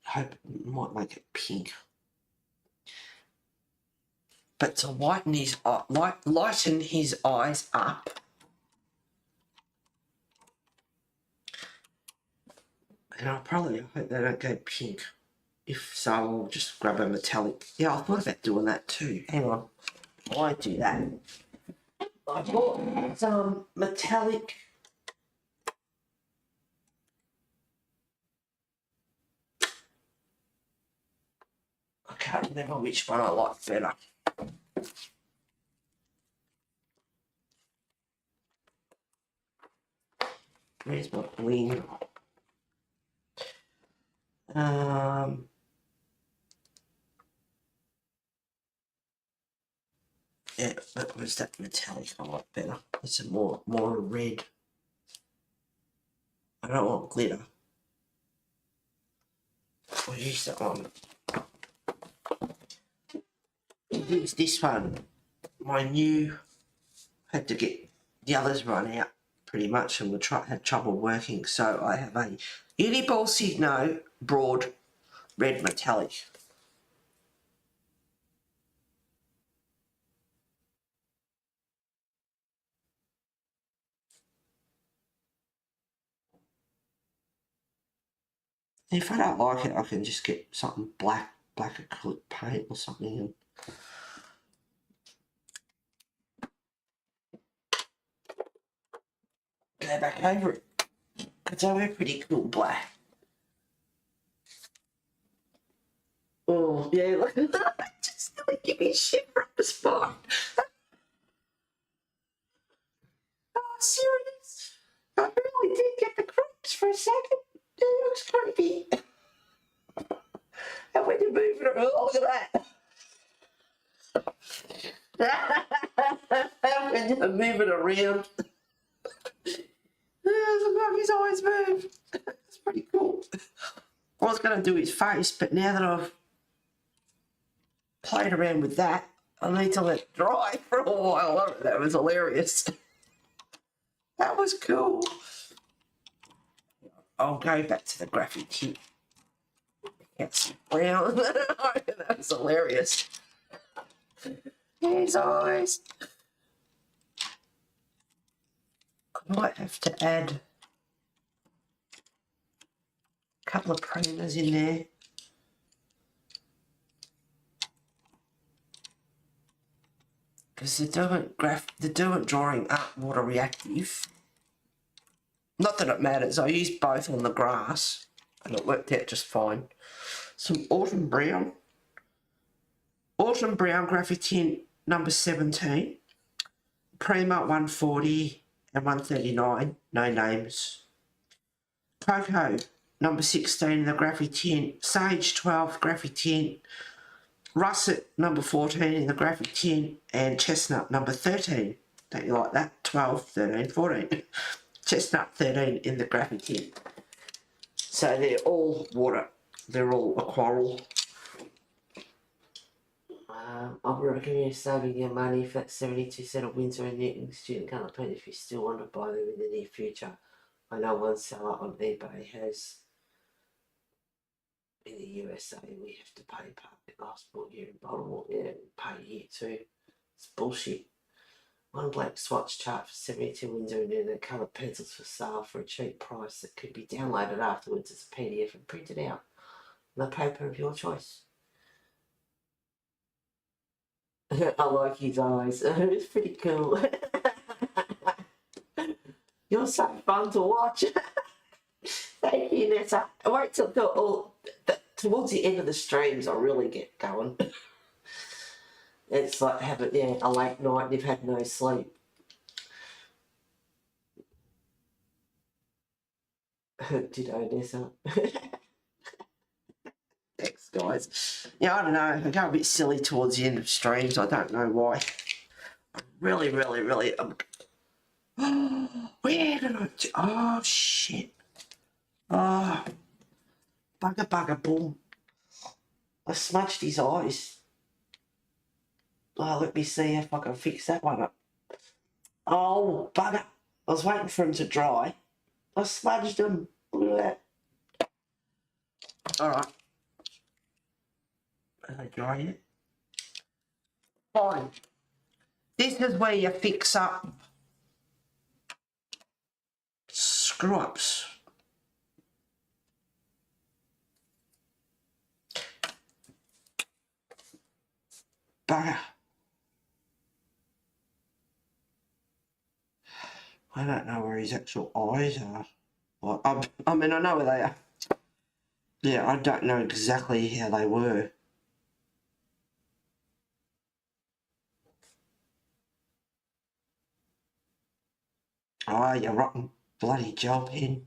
Hope it might make it pink. But to lighten his eyes up. And I hope they don't go pink. If so, I'll just grab a metallic. Yeah, I thought about doing that too. Hang on. Why do that? I bought some metallic. I can't remember which one I like better. Where's my bling? Yeah, but was that metallic I like better? It's a more red. I don't want glitter. I'll use that one. Use this one. My new, had to get the others run out pretty much, and had trouble working. So I have a Uniball Signo broad red metallic. If I don't like it, I can just get something black acrylic paint or something, and go back over it. Because I wear pretty cool black. Oh, yeah, look at that. Just gonna give me a shiver up the spine. Oh, serious? I really did get the creeps for a second. It looks creepy. And when you move it around, look at that. When you move it around, look like his eyes move. It's pretty cool. I was going to do his face, but now that I've played around with that, I need to let it dry for a while. That was hilarious. That was cool. I'll go back to the graphic here. Get some brown. That was hilarious. His eyes. might have to add a couple of primers in there. Because the doing drawing aren't water reactive. Not that it matters, I used both on the grass and it worked out just fine. Some Autumn Brown graphic tint number 17, Prima 140 and 139, no names. Cocoa number 16 in the graphic tint, Sage 12 graphic tint, Russet number 14 in the graphic tint, and Chestnut number 13. Don't you like that? 12, 13, 14. Chestnut 13 in the graphic tint. So they're all water. They're all aquarel. I would recommend you saving your money for that 72 set of Winsor and Newton student colour pen if you still want to buy them in the near future. I know one seller on eBay has. In the USA, we have to pay passport here in Baltimore. Yeah, pay here too. It's bullshit. One black swatch chart for 72 Winsor and Newton coloured pencils for sale for a cheap price that could be downloaded afterwards as a PDF and printed out on the paper of your choice. I like his eyes. It's pretty cool. You're so fun to watch. Thank you, Nessa. I wait till towards the end of the streams I really get going. It's like having a late night and you've had no sleep. Ditto, Nessa. Thanks, guys. Yeah, I don't know. I go a bit silly towards the end of streams. I don't know why. I really. Where did I do? Oh, shit. Oh, bugger, boom. I smudged his eyes. Oh, let me see if I can fix that one up. Oh, bugger. I was waiting for him to dry. I smudged him. Look at that. Alright. Are they dry yet? Fine. This is where you fix up screw-ups. Bugger. I don't know where his actual eyes are. Well, I mean, I know where they are. Yeah, I don't know exactly how they were. Oh, you rotten bloody gel pen.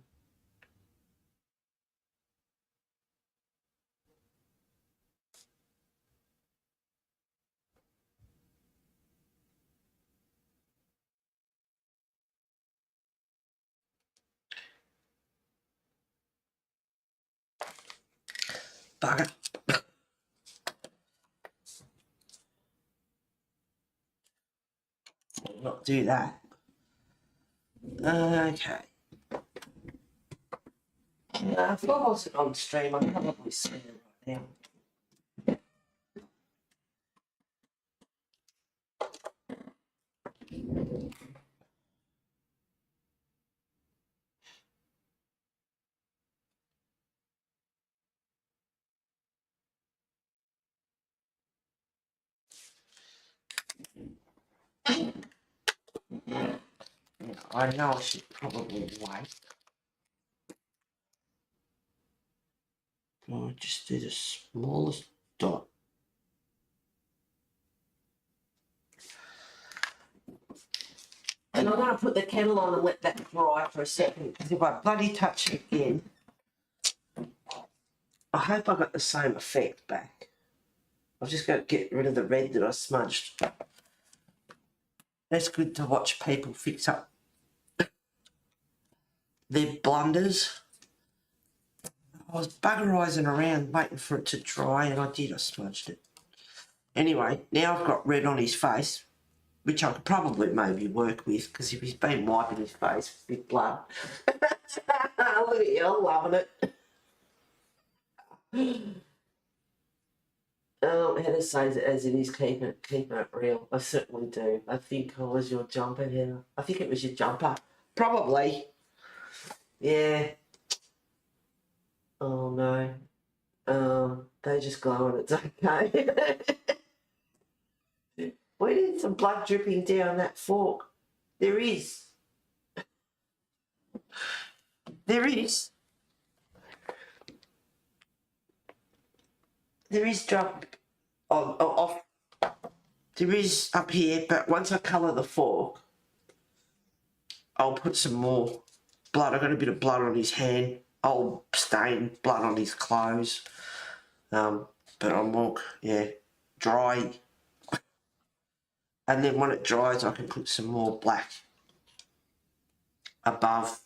Bugger. Not do that. Okay. If I wasn't on stream, I'd probably see it right now. I know I should probably wait. I'll just do the smallest dot. And I'm going to put the kettle on and let that dry for a second, because if I bloody touch it again, I hope I got the same effect back. I've just got to get rid of the red that I smudged. That's good to watch people fix up their blunders. I was buggerising around waiting for it to dry, and I smudged it. Anyway, now I've got red on his face, which I could probably maybe work with, because if he's been wiping his face with blood. Look at you, I'm loving it. Heather says it as it is, keeping it real. I certainly do. I think I was your jumper, Heather. I think it was your jumper Probably. Yeah. Oh no. They just glow and it's okay. We need some blood dripping down that fork. There is. There is. There is drop off. There is up here, but once I colour the fork, I'll put some more blood. I got a bit of blood on his hand. I'll stain blood on his clothes. But I'll more, yeah, dry. And then when it dries, I can put some more black above.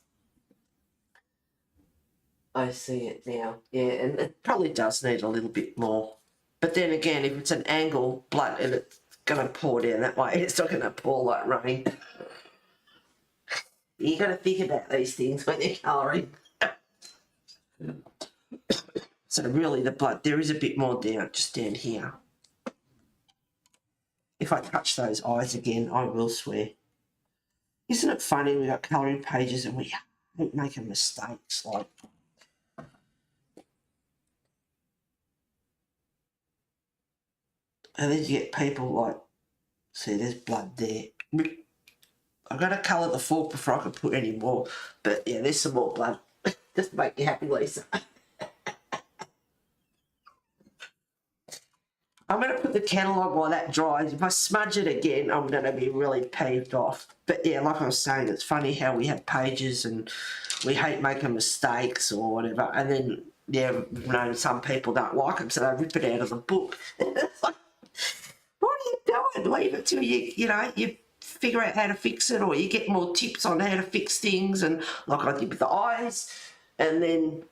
I see it now. Yeah, and it probably does need a little bit more. But then again, if it's an angle blood and it's going to pour down that way, it's not going to pour like rain. You got to think about these things when you're colouring. So really the blood, there is a bit more down, just down here. If I touch those eyes again, I will swear. Isn't it funny we got colouring pages and we hate making mistakes like... And then you get people like, see, there's blood there. I've got to colour the fork before I can put any more. But yeah, there's some more blood. Just make you happy, Lisa. I'm going to put the catalogue while that dries. If I smudge it again, I'm going to be really peeved off. But yeah, like I was saying, it's funny how we have pages and we hate making mistakes or whatever. And then, yeah, you know, some people don't like them, so they rip it out of the book. It's like, what are you doing? Leave it till you know, you figure out how to fix it, or you get more tips on how to fix things. And like I did with the eyes. And then,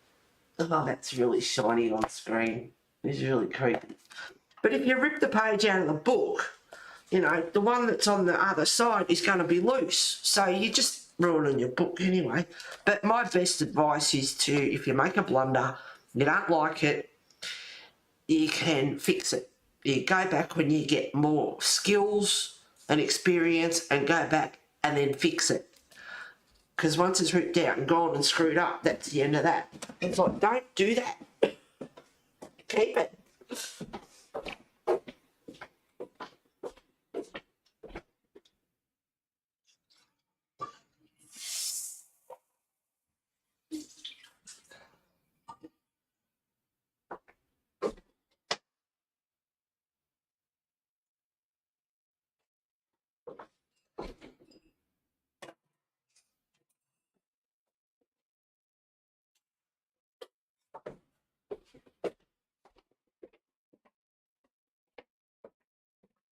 oh, that's really shiny on screen. It's really creepy. But if you rip the page out of the book, you know, the one that's on the other side is going to be loose. So you just ruining your book anyway. But my best advice is to, if you make a blunder, you don't like it, you can fix it. You go back when you get more skills and experience and go back and then fix it. Because once it's ripped out and gone and screwed up, that's the end of that. It's like, don't do that. Keep it.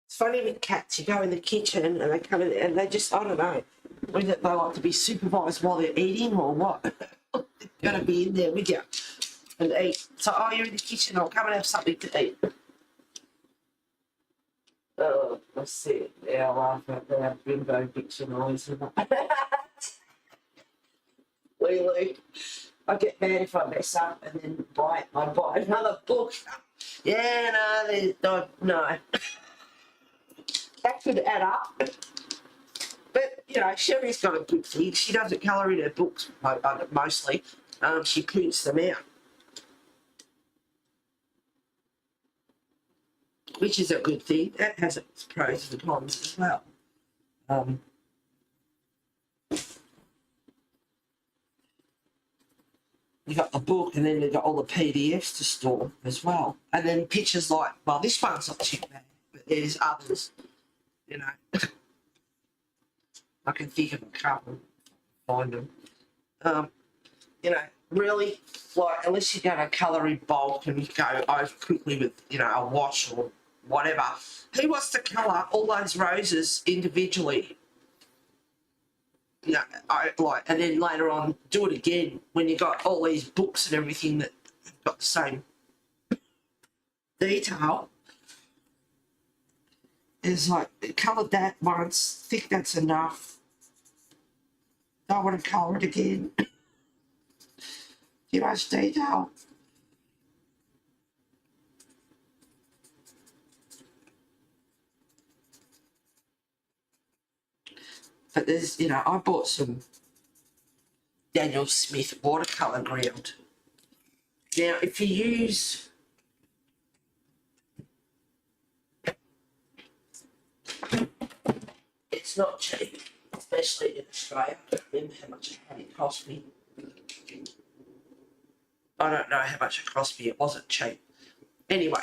It's funny with cats, you go in the kitchen and they come in and they just, I don't know, whether they like to be supervised while they're eating or what. They're going to be in there with you and eat. So, oh, you're in the kitchen, I'll come and have something to eat. Oh, let's see. Yeah, I laugh at that bimbo dictionary, isn't it? Lulu. I get mad if I mess up and then I buy another book. Yeah, no. That could add up. But, you know, Sherry's got a good thing. She doesn't colour in her books mostly. She prints them out. Which is a good thing. That has its pros and cons as well. You got the book and then you got all the PDFs to store as well. And then pictures like, well, this one's not too bad, but there's others, you know. I can think of a couple, find them. You know, really, like, unless you're going to colour in bulk and you go over quickly with, you know, a wash or whatever, who wants to colour all those roses individually? You know, and then later on do it again when you got all these books and everything that have got the same detail. It's like, coloured that once, think that's enough. Don't want to colour it again. Too much detail. But there's, you know, I bought some Daniel Smith watercolour ground. Now, if you use it's not cheap, especially in Australia. I don't remember how much it cost me. I don't know how much it cost me. It wasn't cheap. Anyway,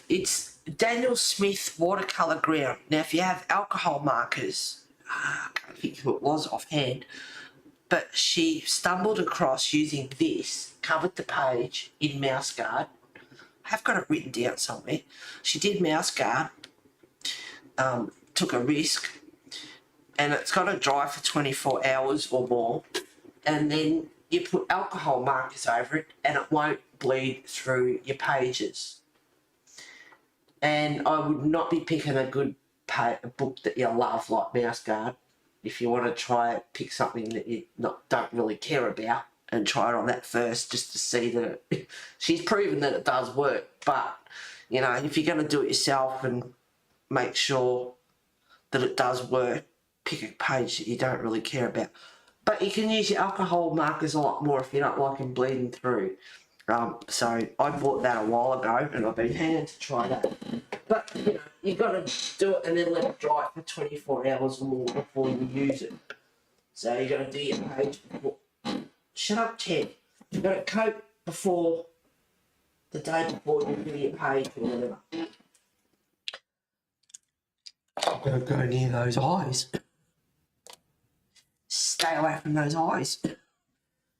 it's Daniel Smith watercolour ground. Now, if you have alcohol markers, I can't think who it was offhand, but she stumbled across using this, covered the page in mouse guard. I have got it written down somewhere. She did mouse guard, took a risk, and it's got to dry for 24 hours or more, and then you put alcohol markers over it and it won't bleed through your pages. And I would not be picking a good book that you love like Mouse Guard. If you want to try it, pick something that you don't really care about and try it on that first just to see that she's proven that it does work. But, you know, if you're going to do it yourself and make sure that it does work, pick a page that you don't really care about. But you can use your alcohol markers a lot more if you don't like them bleeding through. So I bought that a while ago and I've been hanging to try that. But, you know, you've got to do it and then let it dry for 24 hours or more before you use it. So you've got to do your page before. Shut up, Ted. You've got to coat before the day before you do your page or whatever. I'm going to go near those eyes. Stay away from those eyes.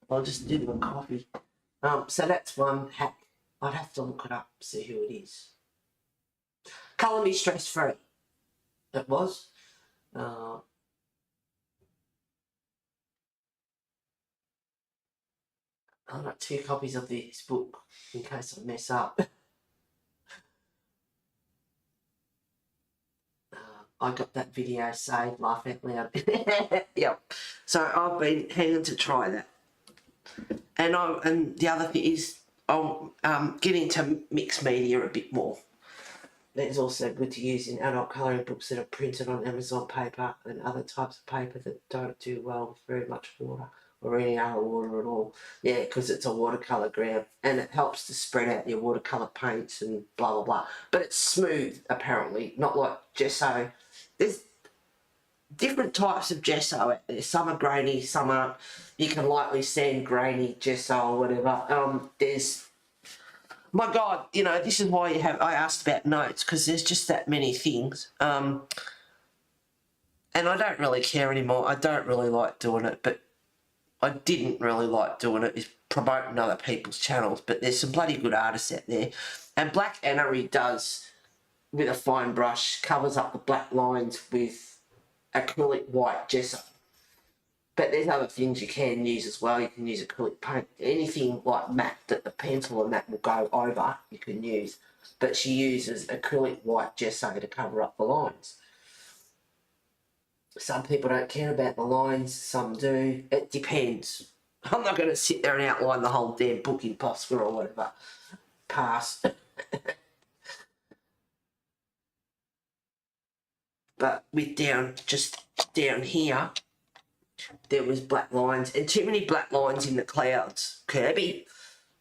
I'll just do my coffee. So that's one hack. I'd have to look it up, see who it is. Colour Me Stress Free. It was. I've got 2 copies of this book in case I mess up. I got that video saved, laugh out loud. Yep. So I've been hanging to try that. And the other thing is I'll get into mixed media a bit more. That's also good to use in adult colouring books that are printed on Amazon paper and other types of paper that don't do well with very much water or any other water at all. Yeah, because it's a watercolour ground and it helps to spread out your watercolour paints and blah, blah, blah. But it's smooth, apparently, not like gesso. There's different types of gesso out there. Some are grainy, some are, you can lightly sand grainy gesso or whatever. There's, my God, you know, this is why I asked about notes, because there's just that many things. And I don't really care anymore. I don't really like doing it, but I didn't really like doing it, is promoting other people's channels, but there's some bloody good artists out there. And Black Annery does, with a fine brush, covers up the black lines with acrylic white gesso. But there's other things you can use as well. You can use acrylic paint. Anything like matte that the pencil and that will go over, you can use. But she uses acrylic white gesso to cover up the lines. Some people don't care about the lines, some do. It depends. I'm not going to sit there and outline the whole damn book in Posca or whatever. Pass. But with just down here, there was black lines and too many black lines in the clouds, Kirby.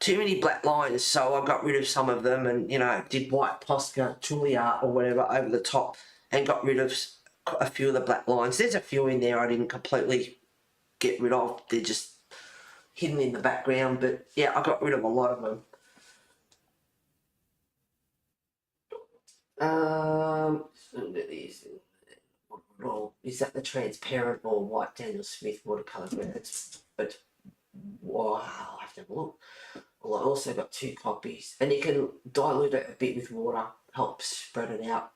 Too many black lines, so I got rid of some of them and, you know, did white Posca, Tullia or whatever over the top and got rid of a few of the black lines. There's a few in there I didn't completely get rid of. They're just hidden in the background, but yeah, I got rid of a lot of them. Is that the transparent or white Daniel Smith watercolour? But wow, I'll have to have a look. Well, I also got 2 copies, and you can dilute it a bit with water, help spread it out.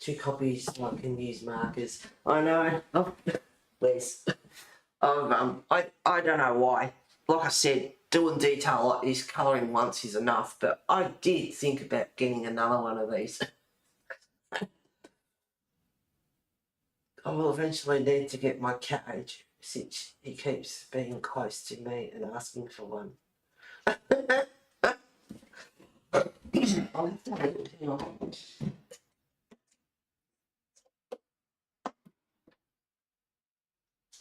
2 copies, so I can use markers. I know. Oh, Wes. I don't know why. Like I said, doing detail like this, colouring once is enough, but I did think about getting another one of these. I will eventually need to get my cage, since he keeps being close to me and asking for one. I'll have to have a look. Hang on.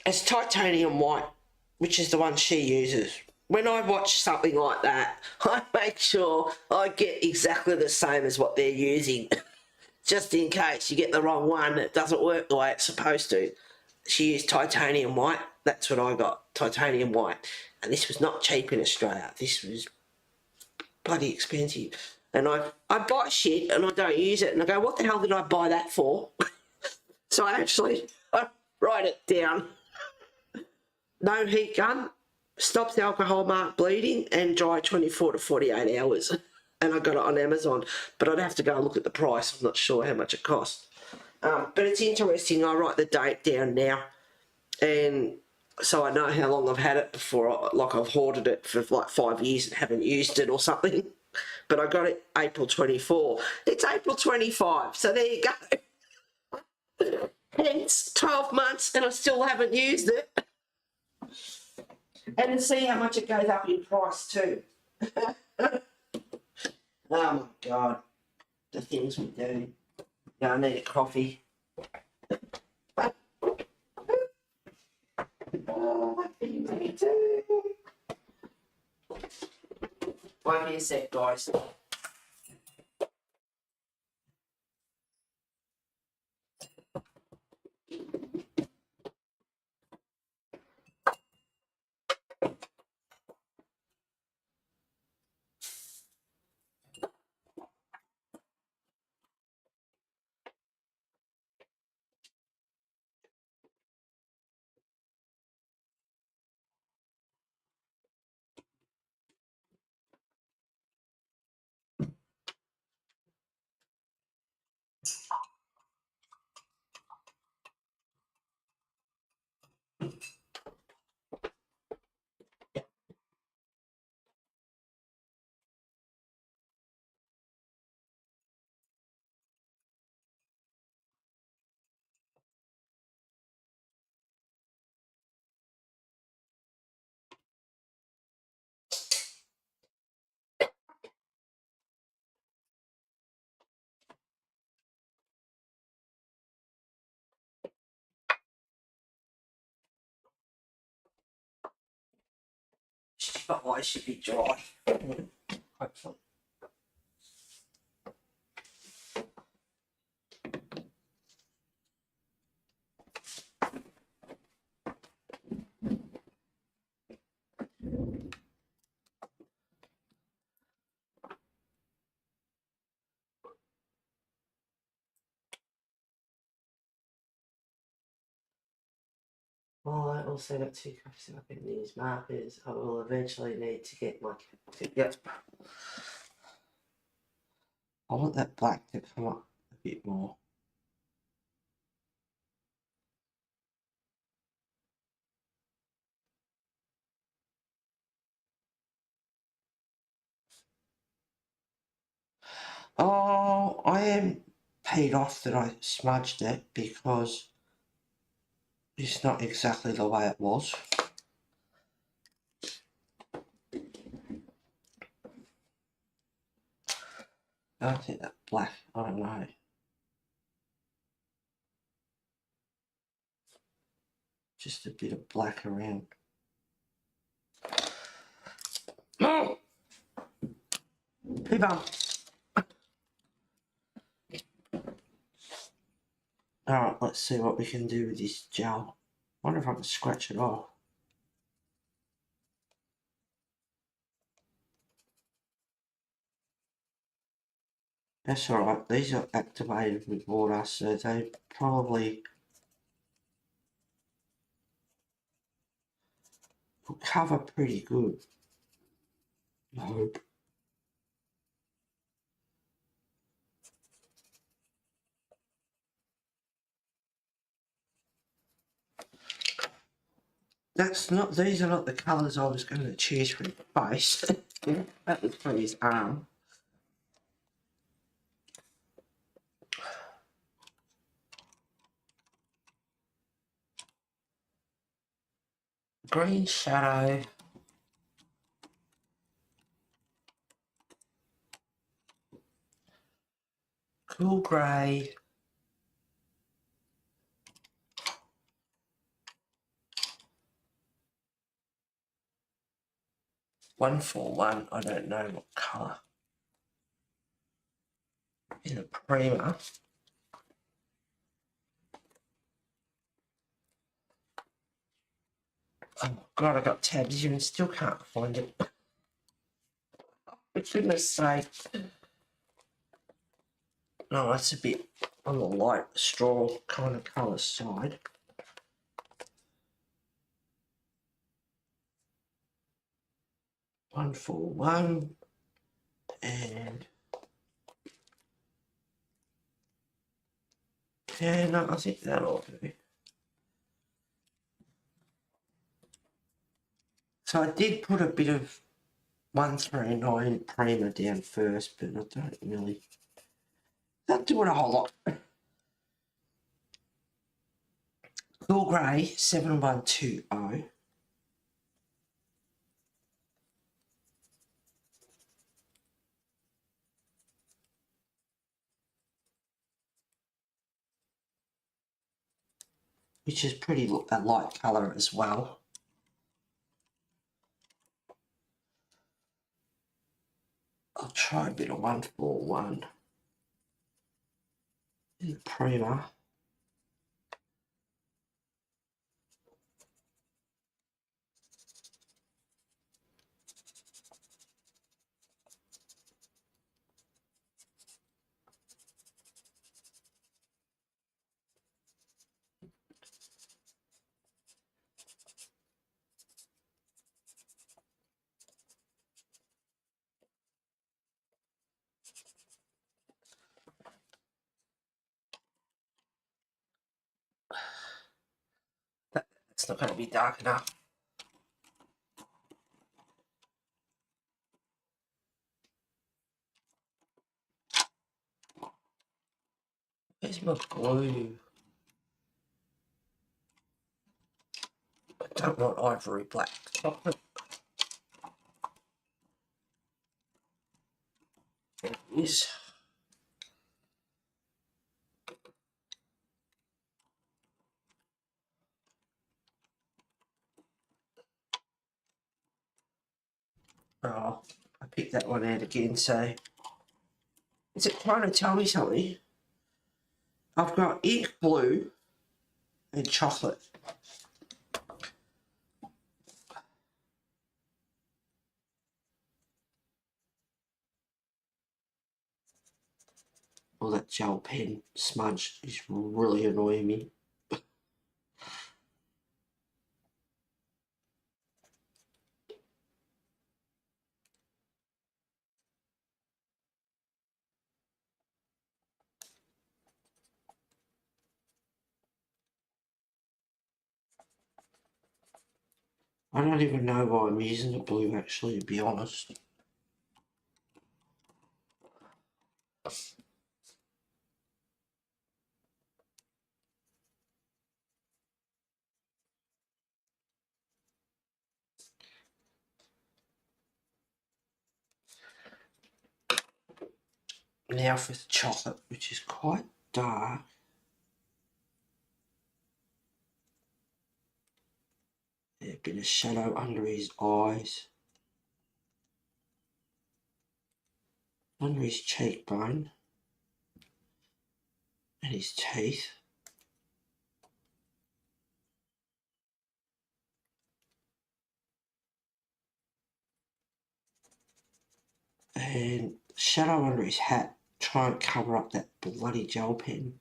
It's titanium white. which is the one she uses. When I watch something like that, I make sure I get exactly the same as what they're using, just in case you get the wrong one. It doesn't work the way it's supposed to. She used titanium white. That's what I got, titanium white. And this was not cheap in Australia. This was bloody expensive. And I buy shit and I don't use it. And I go, what the hell did I buy that for? So I write it down. No heat gun, stops alcohol mark bleeding, and dry 24 to 48 hours. And I got it on Amazon, but I'd have to go and look at the price. I'm not sure how much it costs. But it's interesting. I write the date down now, and so I know how long I've had it before. Like I've hoarded it for like 5 years and haven't used it or something. But I got it April 24. It's April 25, so there you go. Hence 12 months and I still haven't used it. And see how much it goes up in price too. Oh my God, the things we do. Yeah, I need a coffee. Oh, me too. Won't be a sec, guys. But I should be dry. Hopefully. Well, I also got 2 copies of these markers. I will eventually need to get my. Yep. I want that black to come up a bit more. Oh, I am paid off that I smudged it because it's not exactly the way it was. I don't think that black, I don't know. Just a bit of black around. Oh! Poo bum. Alright, let's see what we can do with this gel. I wonder if I can scratch it off. That's alright, these are activated with water, so they probably will cover pretty good. I hope. These are not the colours I was going to choose for his face. That was for his arm. Green shadow. Cool grey. 141, I don't know what colour. In a Prima. Oh God, I got tabs here and still can't find it. For goodness sake. No, that's a bit on the light straw kind of colour side. One for one, and yeah, no, I think that'll do. So I did put a bit of 139 Prima down first, but I don't really. Not doing a whole lot. Cool Grey 7120. Which is pretty a light colour as well. I'll try a bit of 141 in the Prima. It's not going to be dark enough. Where's my glue? I don't want ivory black chocolate. There it is. Oh, I picked that one out again, so is it trying to tell me something? I've got ink blue and chocolate. Oh, that gel pen smudge is really annoying me. I don't even know why I'm using the blue actually, to be honest. Now for the chocolate, which is quite dark. A bit of shadow under his eyes. Under his cheekbone. And his teeth. And shadow under his hat. Try and cover up that bloody gel pen.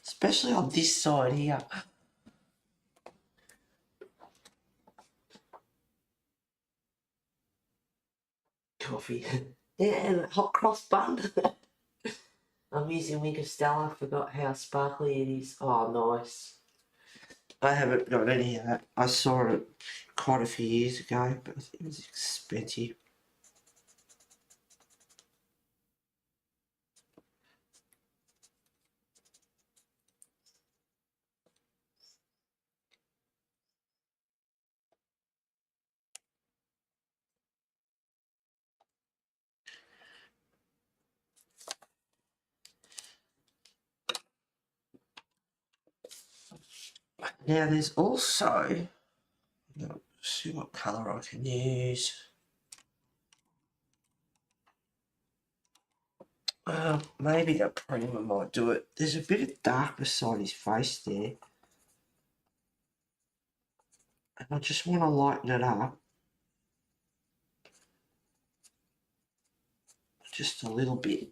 Especially on this side here. Coffee. Yeah, and a hot cross bun. I'm using Winker Stella. I forgot how sparkly it is. Oh, nice. I haven't got any of that. I saw it quite a few years ago, but it was expensive. Now there's also, See what colour I can use. Maybe the primer might do it. There's a bit of dark beside his face there. And I just want to lighten it up. Just a little bit.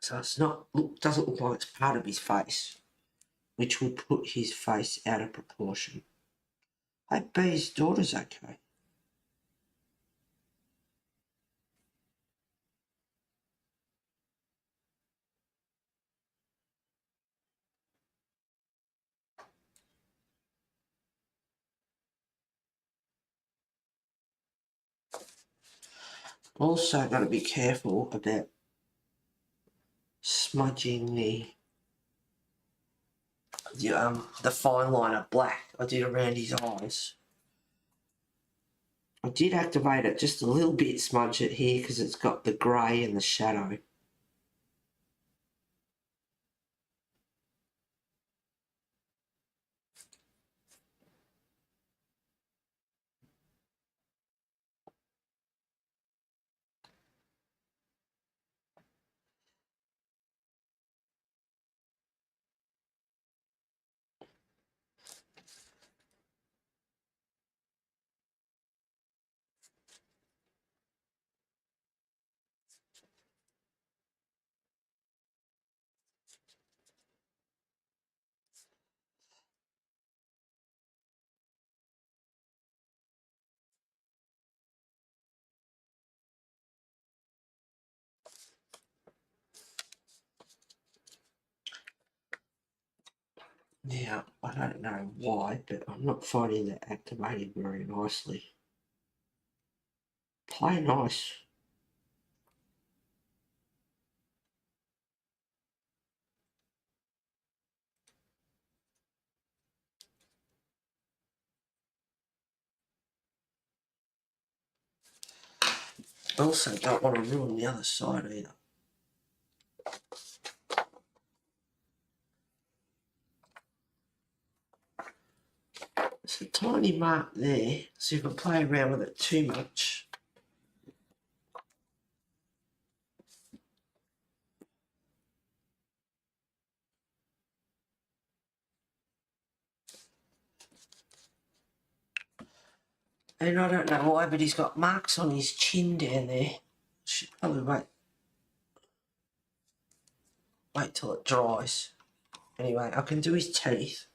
So it's not, doesn't look like it's part of his face, which would put his face out of proportion. I hope his daughter's okay. Also got to be careful about smudging the fine line of black I did around his eyes. I did activate it just a little bit, smudge it here because it's got the grey and the shadow. Now, I don't know why, but I'm not finding that activating very nicely. Play nice. Also, don't want to ruin the other side either. There's a tiny mark there, so if I play around with it too much, and I don't know why, but he's got marks on his chin down there. Should probably wait till it dries. Anyway, I can do his teeth.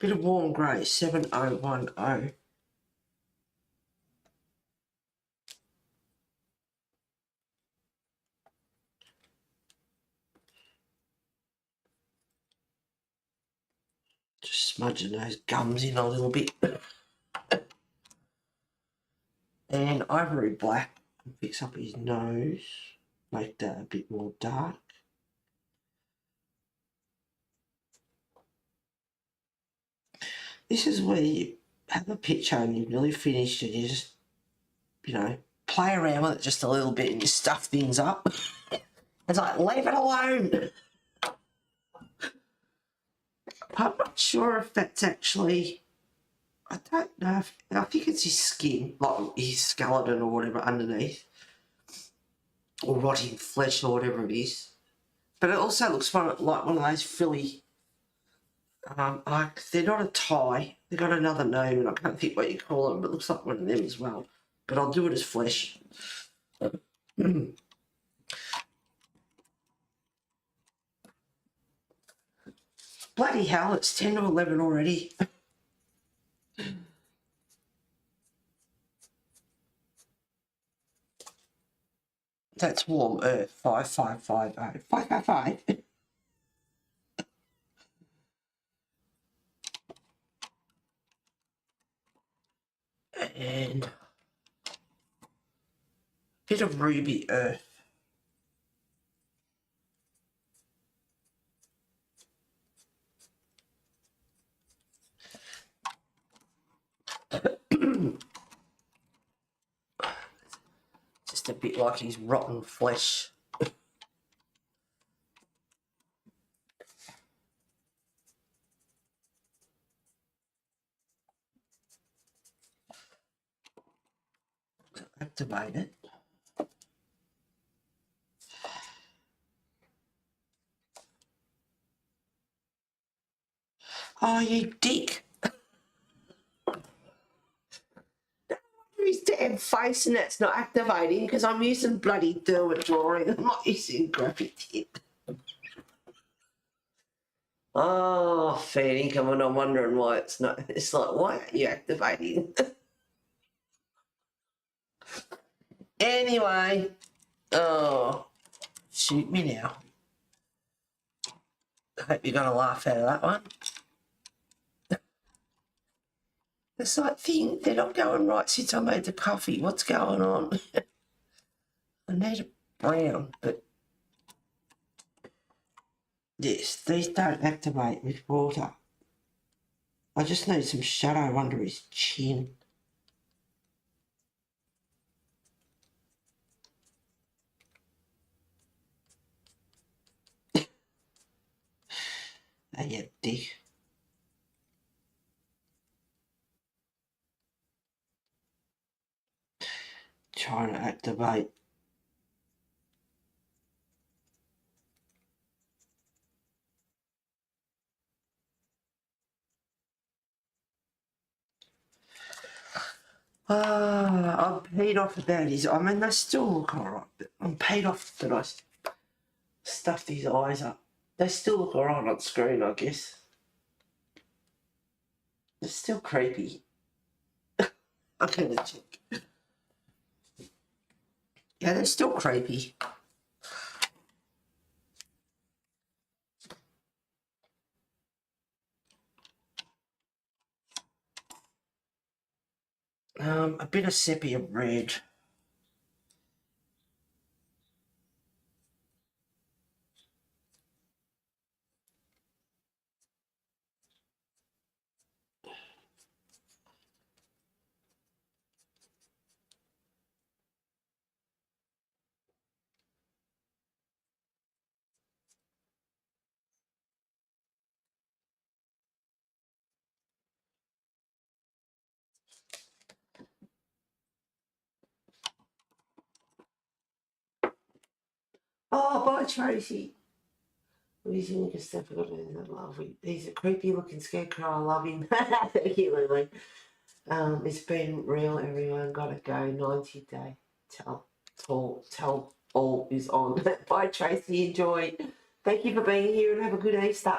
Bit of warm grey, 7010. Just smudging those gums in a little bit. And ivory black picks up his nose, make that a bit more dark. This is where you have a picture and you've nearly finished and you just, play around with it just a little bit and you stuff things up. It's like, leave it alone. I'm not sure if that's actually, I don't know, I think it's his skin, like his skeleton or whatever underneath, or rotting flesh or whatever it is. But it also looks like one of those Philly, they're not a tie, they've got another name and I can't think what you call them, but it looks like one of them as well. But I'll do it as flesh. Bloody hell, it's 10 to 11 already. That's warm earth, 5550. 555. And a bit of ruby earth. Just a bit like his rotten flesh. activate it. Oh, you dick. His damn face and that's not activating because I'm using bloody Derwent drawing. I'm not using graphic tip. Oh, fair income, and I'm wondering why it's not. It's like, why aren't you activating? Anyway, oh, shoot me now. I hope you got a laugh out of that one. It's like, they're not going right since I made the coffee. What's going on? I need a brown, but yes, these don't activate with water. I just need some shadow under his chin. Oh, you dick. Trying to activate. I'm paid off about his. I mean, they still look alright, but I'm paid off that I stuffed his eyes up. They still look alright on screen, I guess. They're still creepy. I'm gonna check. Yeah, they're still creepy. A bit of sepia red. Oh, bye, Tracy. He's lovely. He's a creepy looking scarecrow. I love him. Thank you, Lily. It's been real, everyone. Gotta go. 90 day. Tell all is on. Bye, Tracy. Enjoy. Thank you for being here and have a good Easter.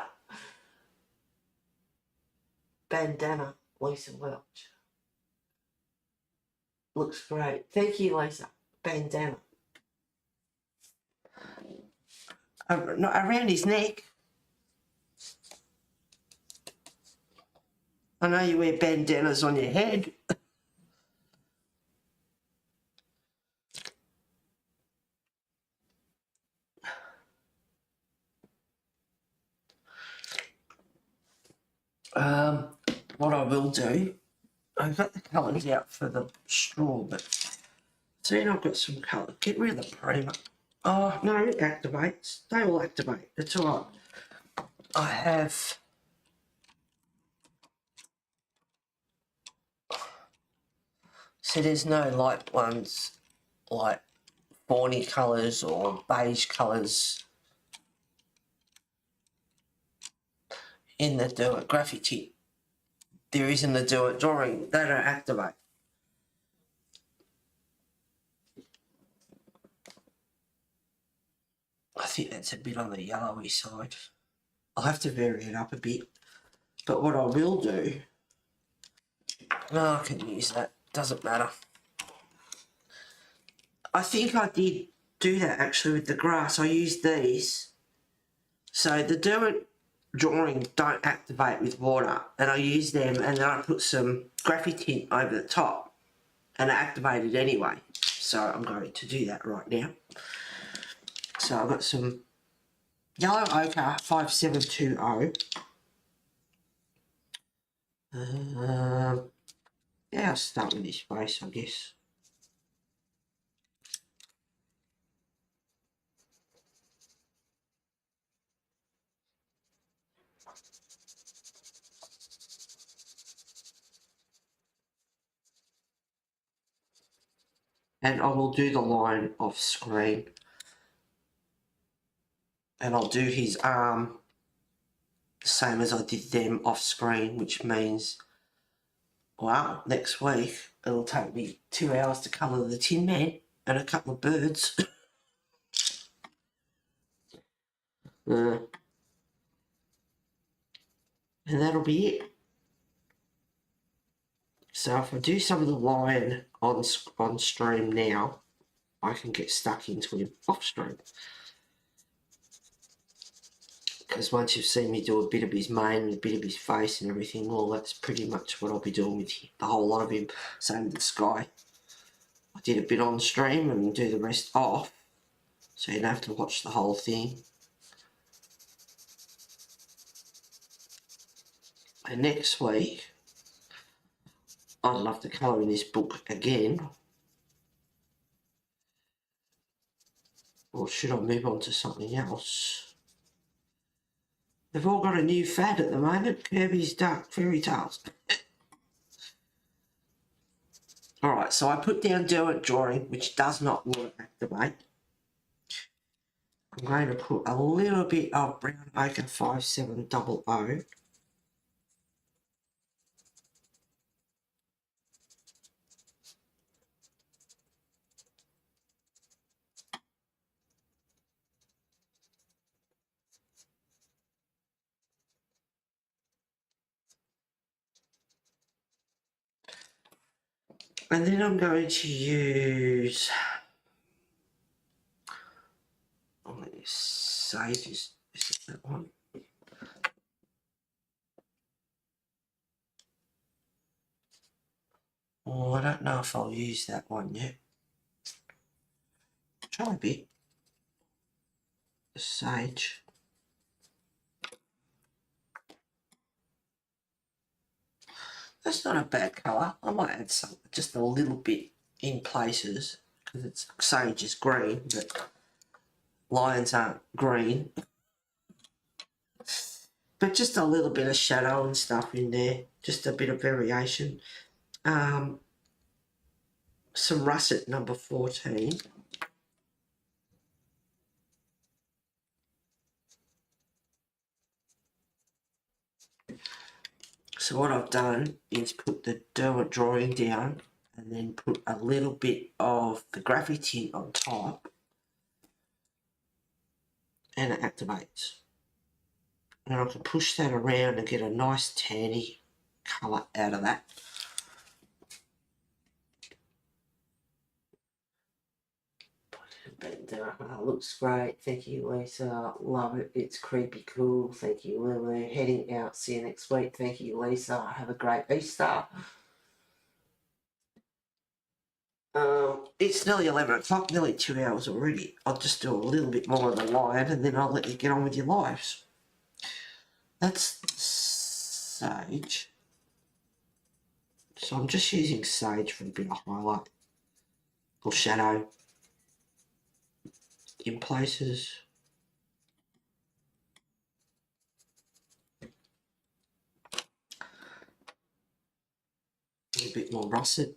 Bandana, Lisa Welch. Looks great. Thank you, Lisa. Bandana. Around his neck. I know you wear bandanas on your head. What I will do, I've got the colours out for the straw, but seeing I've got some colour, get rid of the primer. Oh, no, it activates. They all activate. It's all right. I have... So there's no light ones like fawny colours or beige colours in the Do It graffiti. There is in the Do It drawing. They don't activate. I think that's a bit on the yellowy side. I'll have to vary it up a bit. But what I will do... No, I can use that. Doesn't matter. I think I did do that actually with the grass. I used these. So the Do It drawing don't activate with water. And I used them and then I put some graffiti tint over the top. And it activated anyway. So I'm going to do that right now. So I've got some yellow ochre 5720. Yeah, I'll start with this base, I guess. and I will do the line off screen. And I'll do his arm the same as I did them off screen, which means, wow, next week it'll take me 2 hours to colour the Tin Man and a couple of birds. And that'll be it. So if I do some of the line on stream now, I can get stuck into him off stream. Because once you've seen me do a bit of his mane and a bit of his face and everything, well, that's pretty much what I'll be doing with the whole lot of him. Same with the sky. I did a bit on stream and do the rest off, so you don't have to watch the whole thing. And next week, I'd love to colour in this book again. Or should I move on to something else? They've all got a new fad at the moment, Kirby's Dark Fairy Tales. Alright, so I put down Derwent Drawing, which does not want to activate. I'm going to put a little bit of Brown Ochre 5700. And then I'm going to use Sage, is it that one? Oh, I don't know if I'll use that one yet. Try a bit. Sage. That's not a bad colour. I might add some, just a little bit in places, because it's sage is green, but lions aren't green. But just a little bit of shadow and stuff in there, just a bit of variation. Some russet number 14. So what I've done is put the Derwent Drawing down and then put a little bit of the graphic tint on top, and it activates. And I can push that around and get a nice tanny colour out of that. Oh, looks great. Thank you, Lisa. Love it. It's creepy cool. Thank you, Lulu. Heading out. See you next week. Thank you, Lisa. Have a great Easter. It's nearly 11 o'clock, nearly 2 hours already. I'll just do a little bit more of the line and then I'll let you get on with your lives. That's sage. So I'm just using sage for a bit of highlight or shadow in places. A bit more russet.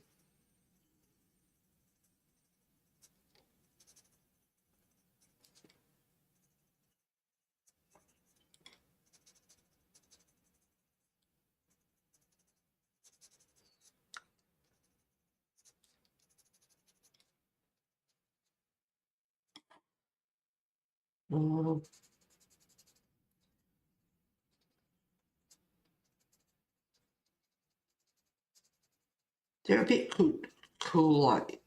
They're a bit cool, like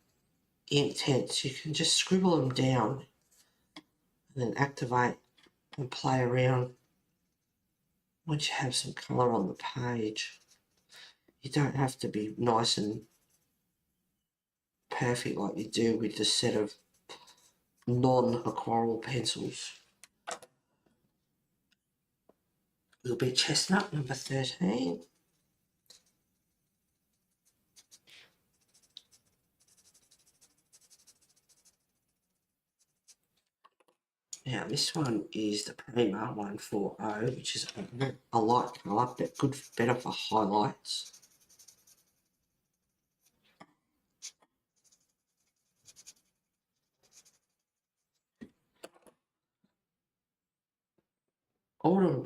intense. You can just scribble them down and then activate and play around. Once you have some colour on the page, you don't have to be nice and perfect like you do with the set of non-aquarel pencils. A little bit chestnut, number 13. Now this one is the Prima 140, which is a light colour, but better for highlights.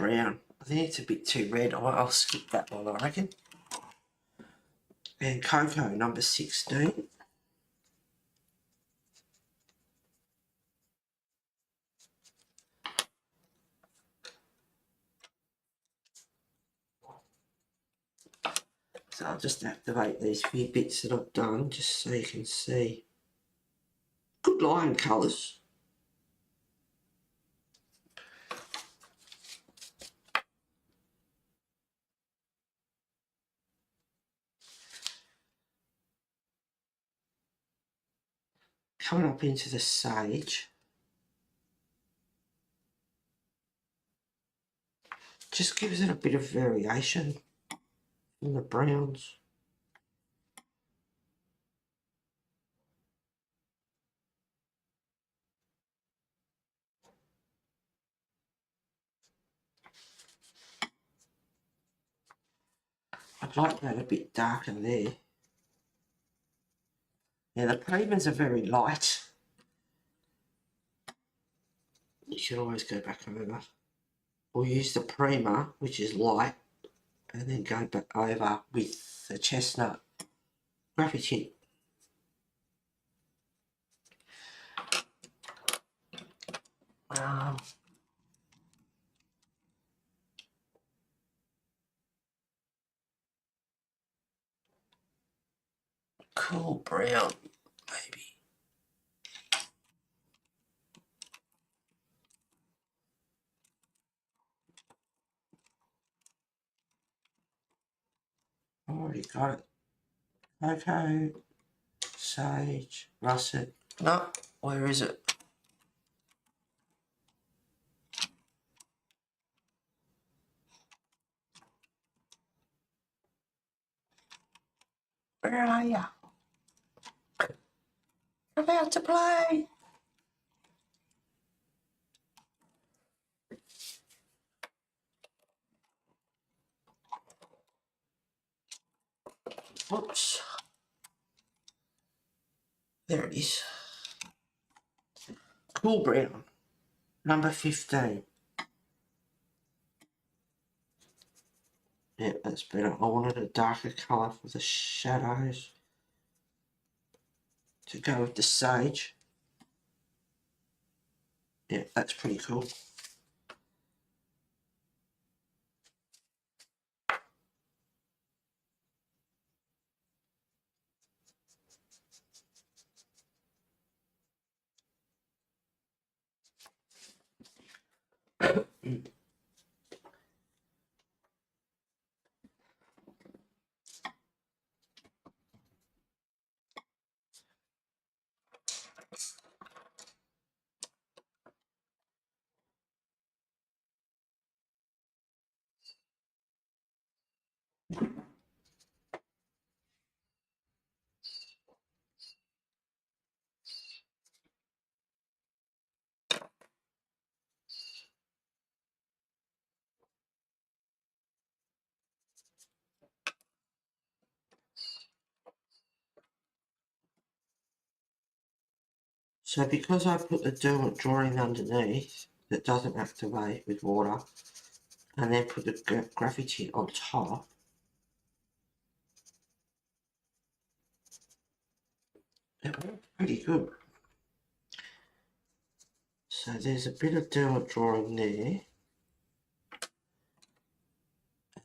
brown. I think it's a bit too red. I'll skip that one, I reckon. And cocoa, number 16. So I'll just activate these few bits that I've done just so you can see. Good line colours. Coming up into the sage. Just gives it a bit of variation in the browns. I'd like that a bit darker there. Now the primers are very light. You should always go back over. Or use the primer, which is light, and then go back over with the chestnut graffiti. Cool brown, maybe. Already got it. Cocoa, sage, russet. No, where is it? Where are you? I'm about to play. Oops. There it is. Cool brown, number 15. Yeah, that's better. I wanted a darker colour for the shadows to go with the sage. Yeah, that's pretty cool. So because I put the drawing underneath that doesn't activate with water, and then put the graffiti on top, it worked pretty good. So there's a bit of drawing there,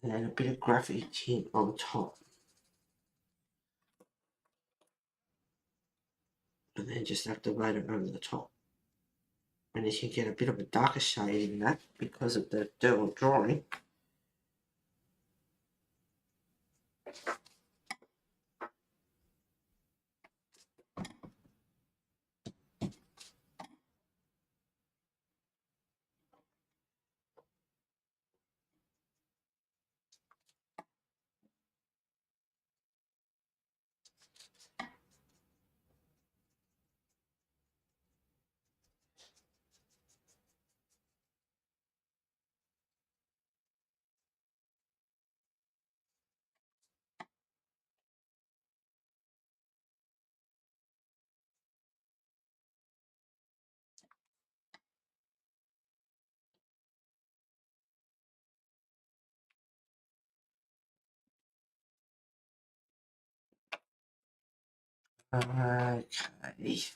and then a bit of graffiti on top. And then just activate it over the top. And you can get a bit of a darker shade in that because of the drawing. Okay. Okay.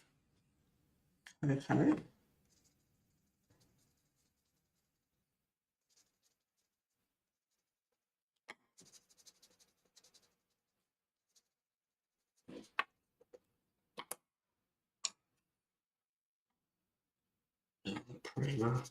The primer.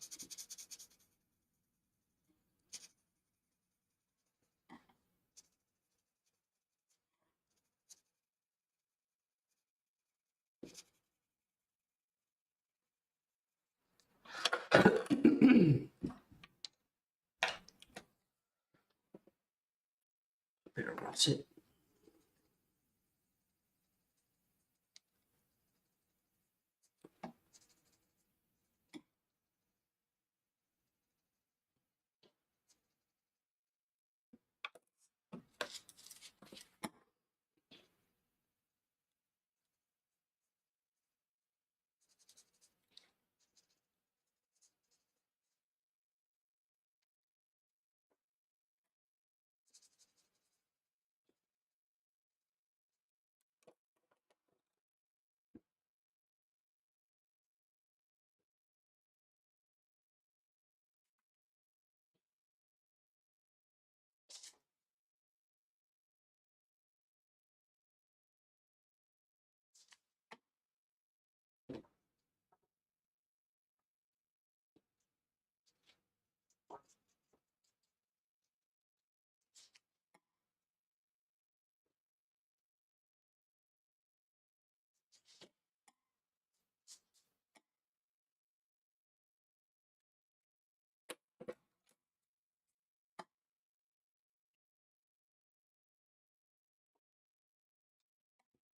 Better rinse it.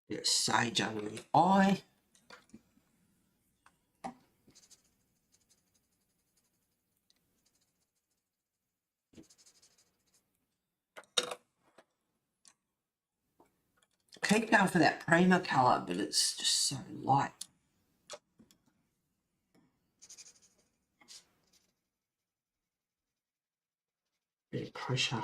Bit of sage under the eye. Keep going for that primer colour, but it's just so light. Bit of pressure.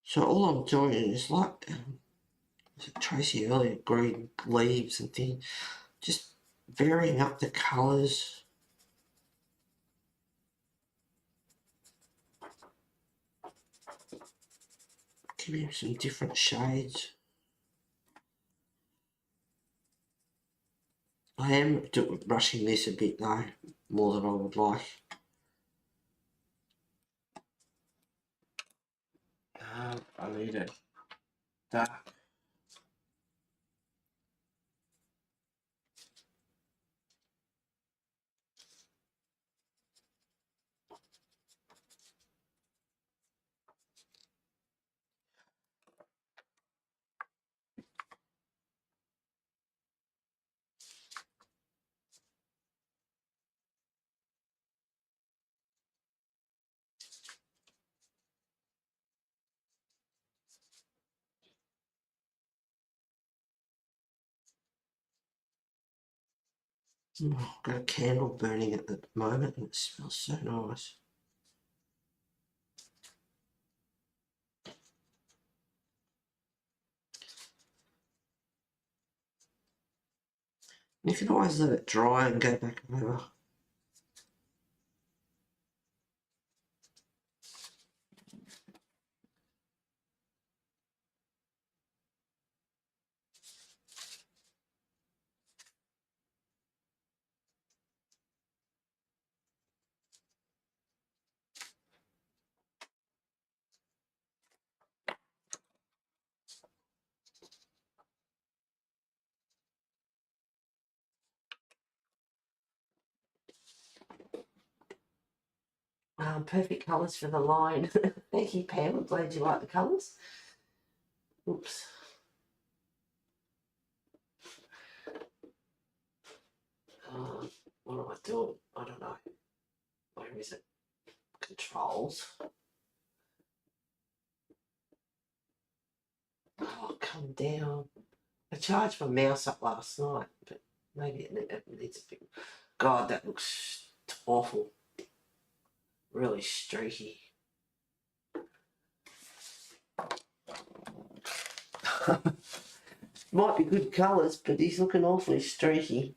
So all I'm doing is like Tracy earlier, green leaves and things, just varying up the colours. Giving him some different shades. I am brushing this a bit though, more than I would like. I need it dark. I've got a candle burning at the moment and it smells so nice. You can always let it dry and go back over. Perfect colours for the line. Thank you, Pam. I'm glad you like the colours. Oops. do it. I don't know. Where is it? Controls. Oh, come down. I charged my mouse up last night, but maybe it needs a bit. God, that looks awful. Really streaky. Might be good colours, but he's looking awfully streaky.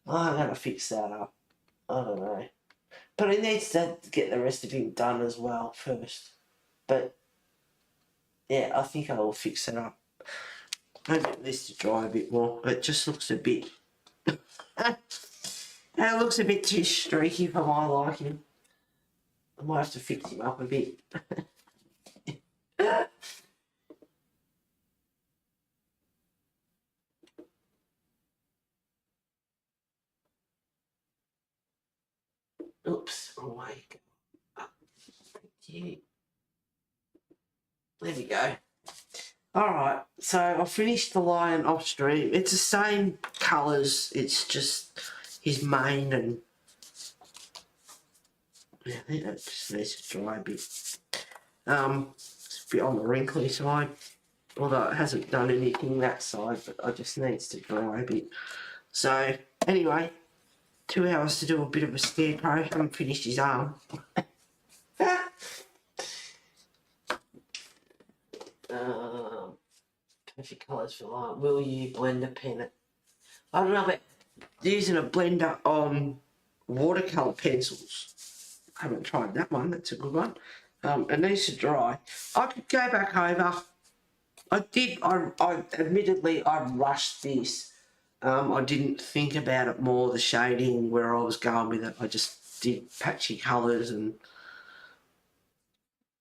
Oh, I'm going to fix that up. I don't know. But he needs to get the rest of him done as well first. But, yeah, I think I will fix it up. Maybe it needs to dry a bit more. It just looks a bit... it looks a bit too streaky for my liking. I might have to fix him up a bit. Oops, away. Thank you. There we go. Alright, so I finished the lion off stream. It's the same colours, it's just his mane and... yeah, I think that just needs to dry a bit. It's a bit on the wrinkly side, although it hasn't done anything that side, but it just needs to dry a bit. So, anyway, 2 hours to do a bit of a scarecrow. I haven't finished his arm. Perfect colours for light. Will you blend a pen? I don't know about using a blender on watercolour pencils. I haven't tried that one. That's a good one. It needs to dry. I could go back over. I admittedly I rushed this. I didn't think about it more, the shading, where I was going with it. I just did patchy colours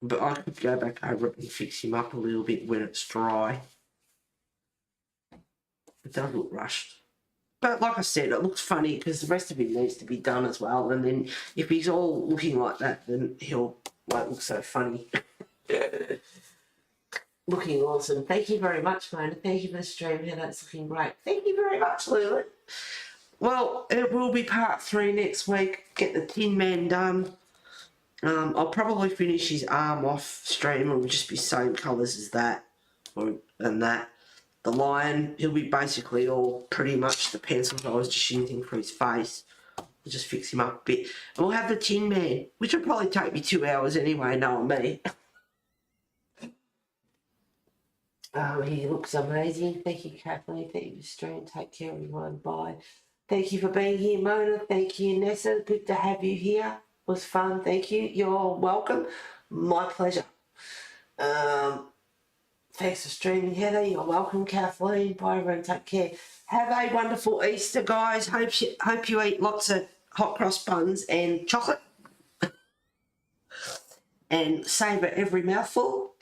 but I could go back over it and fix him up a little bit when it's dry. It does look rushed. But like I said, it looks funny because the rest of him needs to be done as well. And then if he's all looking like that, then he'll won't look so funny. Looking awesome. Thank you very much, Mona. Thank you for the stream. Yeah, that's looking great. Thank you very much, Lulu. Well, it will be part 3 next week. Get the Tin Man done. I'll probably finish his arm off stream. It will just be same colours as that. And that. The lion, he'll be basically all pretty much the pencils I was just using for his face. We'll just fix him up a bit. And we'll have the Tin Man, which will probably take me 2 hours anyway, knowing me. He looks amazing. Thank you, Kathleen. Thank you for streaming. Take care, everyone. Bye. Thank you for being here, Mona. Thank you, Nessa. Good to have you here. It was fun. Thank you. You're welcome. My pleasure. Thanks for streaming, Heather. You're welcome, Kathleen. Bye, everyone. Take care. Have a wonderful Easter, guys. Hope you eat lots of hot cross buns and chocolate. And savour every mouthful.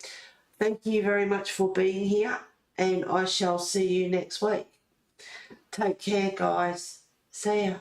Thank you very much for being here. And I shall see you next week. Take care, guys. See ya.